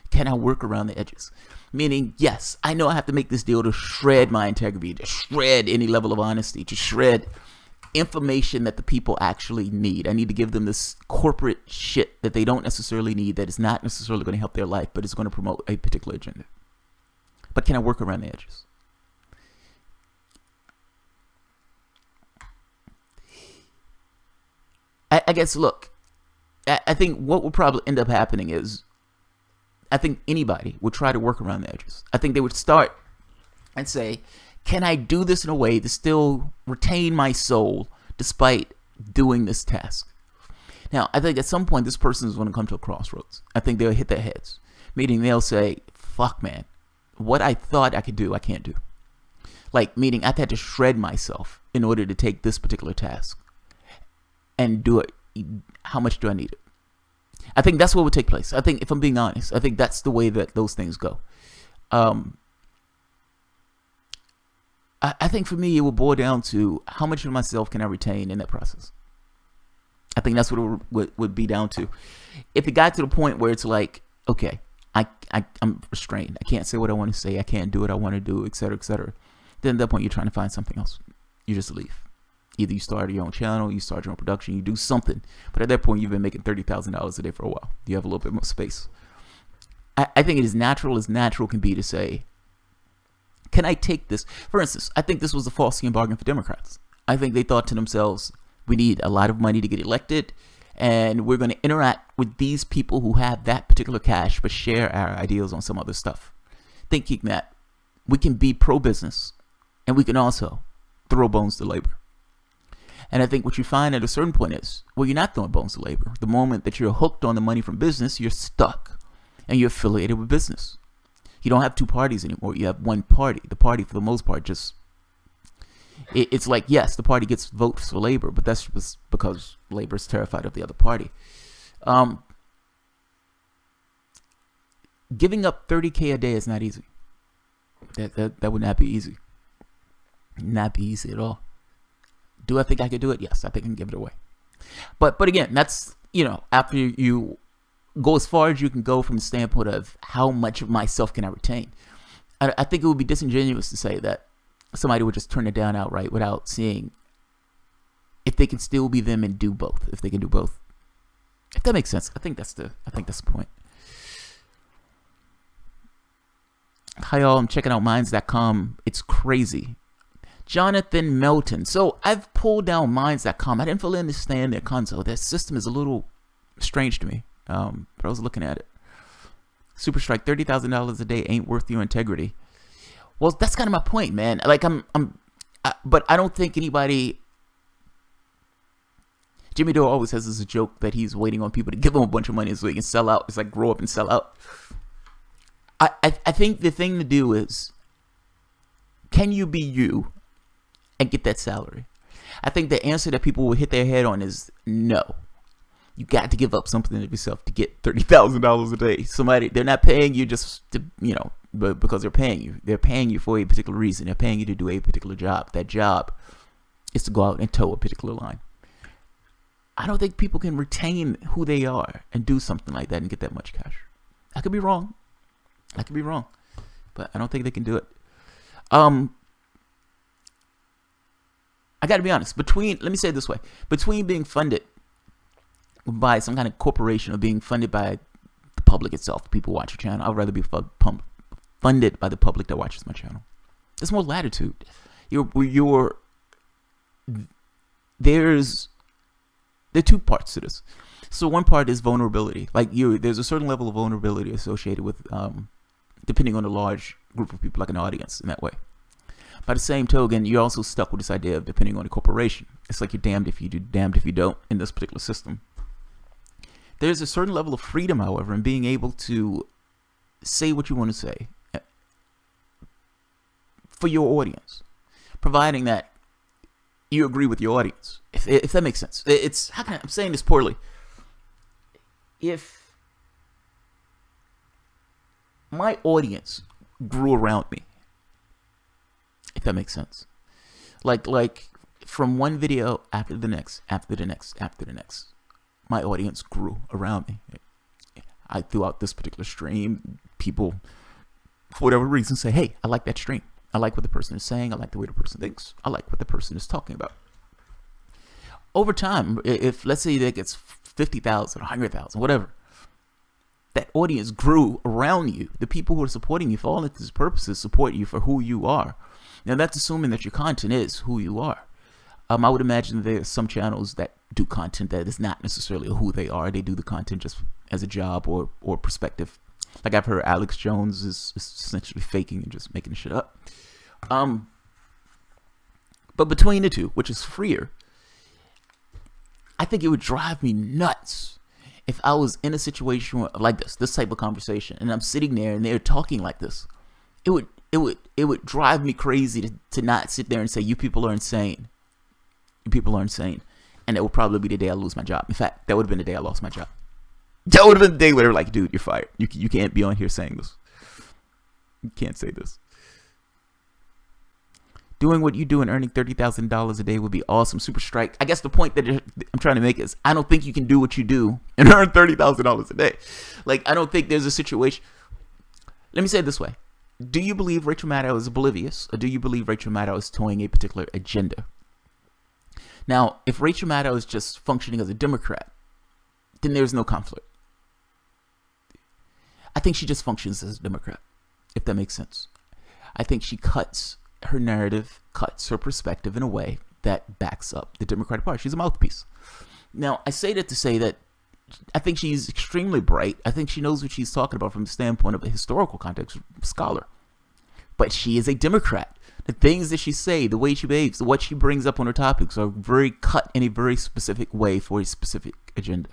Can I work around the edges? Meaning, yes, I know I have to make this deal to shred my integrity, to shred any level of honesty, to shred information that the people actually need. I need to give them this corporate shit that they don't necessarily need, that is not necessarily going to help their life, but it's going to promote a particular agenda. But can I work around the edges? I guess, look, I think what will probably end up happening is, I think anybody would try to work around the edges. I think they would start and say, can I do this in a way to still retain my soul despite doing this task? Now, I think at some point this person is going to come to a crossroads. I think they'll hit their heads, meaning they'll say, fuck, man, what I thought I could do, I can't do. Like, meaning I've had to shred myself in order to take this particular task and do it. How much do I need it? I think that's what would take place. I think, if I'm being honest, I think that's the way that those things go. I think for me, it will boil down to how much of myself can I retain in that process. I think that's what it would be down to. If it got to the point where it's like, okay, I'm restrained. I can't say what I want to say. I can't do what I want to do, etc., etc. Then at that point, you're trying to find something else. You just leave. Either you start your own channel, you start your own production, you do something. But at that point, you've been making $30,000 a day for a while. You have a little bit more space. I think it is natural as natural can be to say, can I take this? For instance, I think this was a Faustian bargain for Democrats. I think they thought to themselves, we need a lot of money to get elected, and we're going to interact with these people who have that particular cash, but share our ideals on some other stuff. Thinking that we can be pro-business, and we can also throw bones to labor. And I think what you find at a certain point is, well, you're not throwing bones to labor. The moment that you're hooked on the money from business, you're stuck and you're affiliated with business. You don't have two parties anymore. You have one party. The party, for the most part, just, it's like, yes, the party gets votes for labor, but that's just because labor is terrified of the other party. Giving up $30K a day is not easy. That would not be easy. Not be easy at all. Do I think I could do it? Yes, I think I can give it away. But again, that's, you know, after you go as far as you can go from the standpoint of how much of myself can I retain. I think it would be disingenuous to say that somebody would just turn it down outright without seeing if they can still be them and do both. If they can do both. If that makes sense. I think that's the point. Hi y'all, I'm checking out Minds.com. It's crazy. Jonathan Melton. So I've pulled down Minds.com. I didn't fully understand their console. Their system is a little strange to me. But I was looking at it. Super Strike, $30,000 a day ain't worth your integrity. Well, that's kind of my point, man. Like but I don't think anybody. Jimmy Dore always has this joke that he's waiting on people to give him a bunch of money so he can sell out. It's like grow up and sell out. I think the thing to do is, can you be you and get that salary? I think the answer that people will hit their head on is no. You got to give up something of yourself to get $30,000 a day. Somebody, they're not paying you just to, you know, but because they're paying you. They're paying you for a particular reason. They're paying you to do a particular job. That job is to go out and toe a particular line. I don't think people can retain who they are and do something like that and get that much cash. I could be wrong. I could be wrong, but I don't think they can do it. I got to be honest. Let me say it this way: between being funded by some kind of corporation or being funded by the public itself, people watch your channel, I'd rather be funded by the public that watches my channel. There's more latitude. You're there are two parts to this. So one part is vulnerability. Like there's a certain level of vulnerability associated with depending on a large group of people, like an audience, in that way. By the same token, you're also stuck with this idea of depending on a corporation. It's like you're damned if you do, damned if you don't in this particular system. There's a certain level of freedom, however, in being able to say what you want to say for your audience, providing that you agree with your audience, if that makes sense. I'm saying this poorly. If my audience grew around me, if that makes sense, like from one video after the next, my audience grew around me. Throughout this particular stream, people, for whatever reason, say, hey, I like that stream. I like what the person is saying. I like the way the person thinks. I like what the person is talking about. Over time, if let's say that gets 50,000, 100,000, whatever, that audience grew around you. The people who are supporting you for all intents and purposes support you for who you are. Now, that's assuming that your content is who you are. I would imagine there are some channels that do content that is not necessarily who they are. They do the content just as a job or perspective. Like I've heard Alex Jones is essentially faking and just making shit up. But between the two, which is freer, I think it would drive me nuts if I was in a situation like this type of conversation, and I'm sitting there and they're talking like this. It would drive me crazy to not sit there and say, you people are insane. You people are insane. And it would probably be the day I lose my job. In fact, that would have been the day I lost my job. That would have been the day where they're like, dude, you're fired. You can't be on here saying this. You can't say this. Doing what you do and earning $30,000 a day would be awesome. Super strike. I guess the point that I'm trying to make is I don't think you can do what you do and earn $30,000 a day. Like, I don't think there's a situation. Let me say it this way. Do you believe Rachel Maddow is oblivious, or do you believe Rachel Maddow is towing a particular agenda? Now, if Rachel Maddow is just functioning as a Democrat, then there's no conflict. I think she just functions as a Democrat, if that makes sense. I think she cuts her narrative, cuts her perspective in a way that backs up the Democratic Party. She's a mouthpiece. Now, I say that to say that I think she's extremely bright. I think she knows what she's talking about from the standpoint of a historical context scholar. But she is a Democrat. The things that she say, the way she behaves, what she brings up on her topics are very cut in a very specific way for a specific agenda.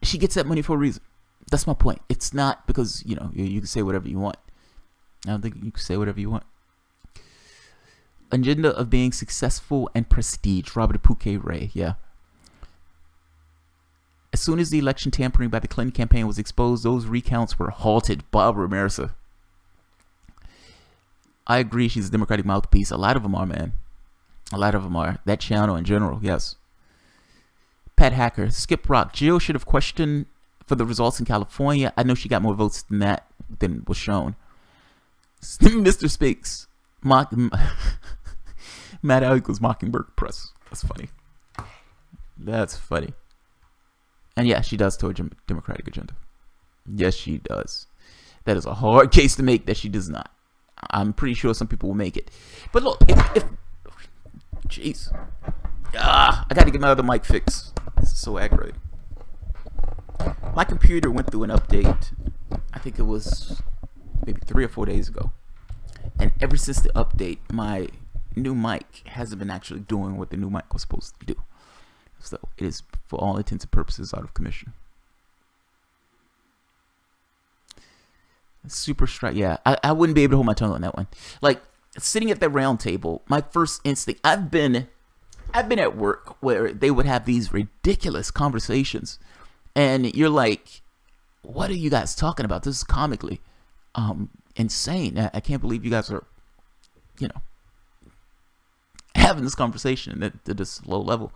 She gets that money for a reason. That's my point. It's not because, you can say whatever you want. I don't think you can say whatever you want. Agenda of being successful and prestige. Robert Pouquet Ray, yeah. As soon as the election tampering by the Clinton campaign was exposed, those recounts were halted. Bob Ramirez. I agree, she's a Democratic mouthpiece. A lot of them are, man. A lot of them are. That channel in general, yes. Pat Hacker. Skip Rock. Jill should have questioned for the results in California. I know she got more votes than that than was shown. Mr. Speaks. Matt equals Mockingbird Press. That's funny. That's funny. And yeah, she does toward a Democratic agenda. Yes, she does. That is a hard case to make that she does not. I'm pretty sure some people will make it. But look, if jeez. I got to get my other mic fixed. This is so aggravating. My computer went through an update. I think it was maybe 3 or 4 days ago. And ever since the update, my new mic hasn't been actually doing what the new mic was supposed to do. So it is, for all intents and purposes, out of commission. Super strike. Yeah, I wouldn't be able to hold my tongue on that one. Like, sitting at that round table, my first instinct, I've been at work where they would have these ridiculous conversations, and you're like, what are you guys talking about? This is comically insane. I can't believe you guys are, having this conversation at this low level.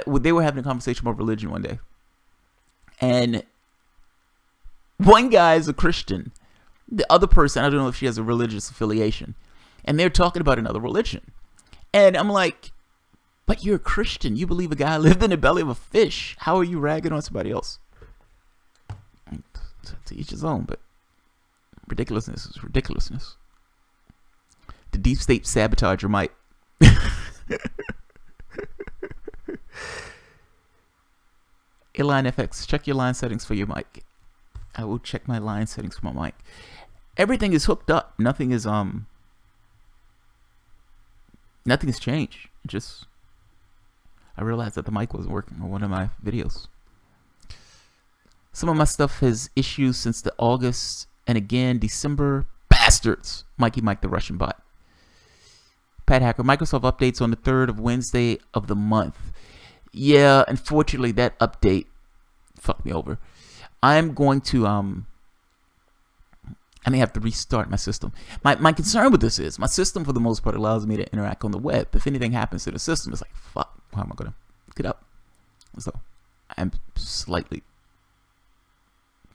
They were having a conversation about religion one day, and one guy is a Christian, the other person, I don't know if she has a religious affiliation, and they're talking about another religion, and I'm like, but you're a Christian, you believe a guy lived in the belly of a fish, how are you ragging on somebody else? To each his own, but ridiculousness is ridiculousness. The deep state sabotage your mic. Line FX, check your line settings for your mic. I will check my line settings for my mic. Everything is hooked up. Nothing is changed. Just I realized that the mic wasn't working on one of my videos. Some of my stuff has issues since the August and again December. Bastards. Mikey Mike the Russian bot. Pat Hacker, Microsoft updates on the 3rd of Wednesday of the month. Yeah, unfortunately that update fucked me over. I'm going to I may have to restart my system. My concern with this is my system for the most part allows me to interact on the web. If anything happens to the system, it's like, fuck, how am I gonna get up? So I'm slightly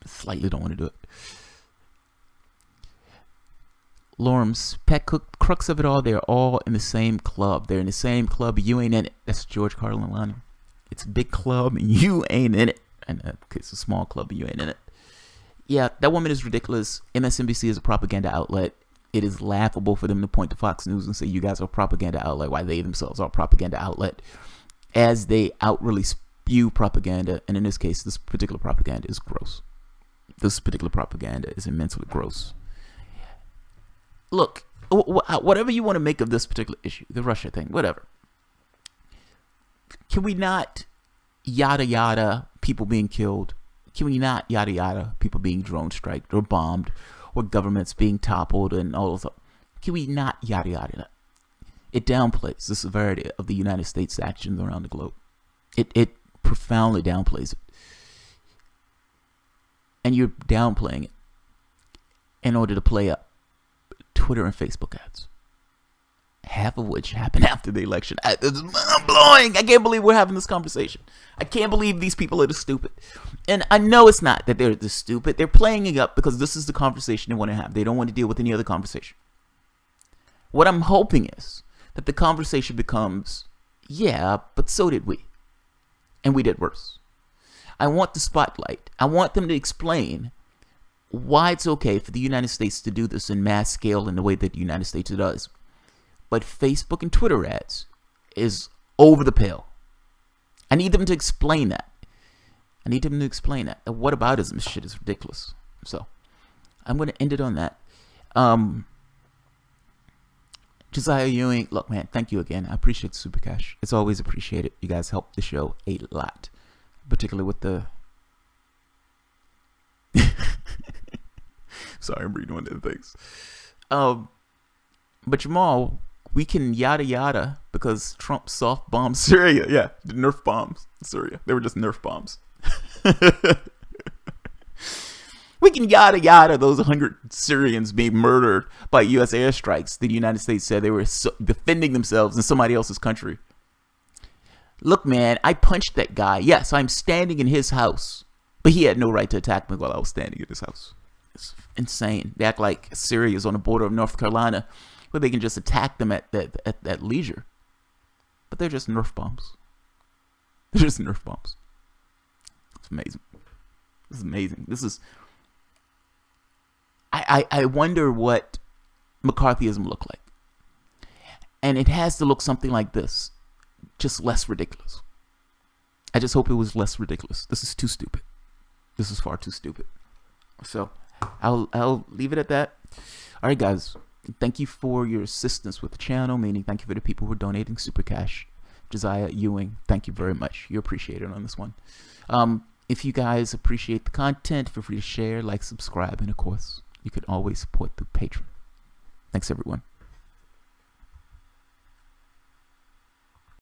don't want to do it. Lorms, Pat Cook, crux of it all, they're all in the same club. They're in the same club. You ain't in it. That's George Carlin line. It's a big club and you ain't in it. And it's a small club and you ain't in it. Yeah, that woman is ridiculous. MSNBC is a propaganda outlet. It is laughable for them to point to Fox News and say you guys are a propaganda outlet, while they themselves are a propaganda outlet, as they outwardly spew propaganda. And in this case, this particular propaganda is gross. This particular propaganda is immensely gross. Look, whatever you want to make of this particular issue, the Russia thing, whatever. Can we not yada yada people being killed? Can we not yada yada people being drone striked or bombed or governments being toppled and all of that? Can we not yada yada that? It downplays the severity of the United States' actions around the globe. It profoundly downplays it. And you're downplaying it in order to play up Twitter and Facebook ads, half of which happened after the election. It's mind-blowing. I can't believe we're having this conversation. I can't believe these people are this stupid. And I know it's not that they're this stupid. They're playing it up because this is the conversation they want to have. They don't want to deal with any other conversation. What I'm hoping is that the conversation becomes, yeah, but so did we. And we did worse. I want the spotlight. I want them to explain why it's okay for the United States to do this in mass scale in the way that the United States does. But Facebook and Twitter ads is over the pale. I need them to explain that. I need them to explain that. The whataboutism shit is ridiculous. So I'm going to end it on that. Josiah Ewing, look, man, thank you again. I appreciate the super cash. It's always appreciated. You guys help the show a lot, particularly with the sorry, I'm reading one of the things. But Jamal, we can yada yada because Trump soft bombed Syria. Yeah, the Nerf bombs in Syria. They were just Nerf bombs. We can yada yada those 100 Syrians being murdered by U.S. airstrikes. The United States said they were defending themselves in somebody else's country. Look, man, I punched that guy. Yes, I'm standing in his house, but he had no right to attack me while I was standing in his house. It's insane. They act like Syria is on the border of North Carolina, where they can just attack them at leisure. But they're just Nerf bombs. They're just Nerf bombs. It's amazing. This is amazing. This is... I wonder what McCarthyism looked like. And it has to look something like this. Just less ridiculous. I just hope it was less ridiculous. This is too stupid. This is far too stupid. So I'll leave it at that. All right, guys. Thank you for your assistance with the channel. Meaning, thank you for the people who are donating super cash. Josiah Ewing, thank you very much. You're appreciated on this one. If you guys appreciate the content, feel free to share, like, subscribe, and of course, you can always support through Patreon. Thanks, everyone.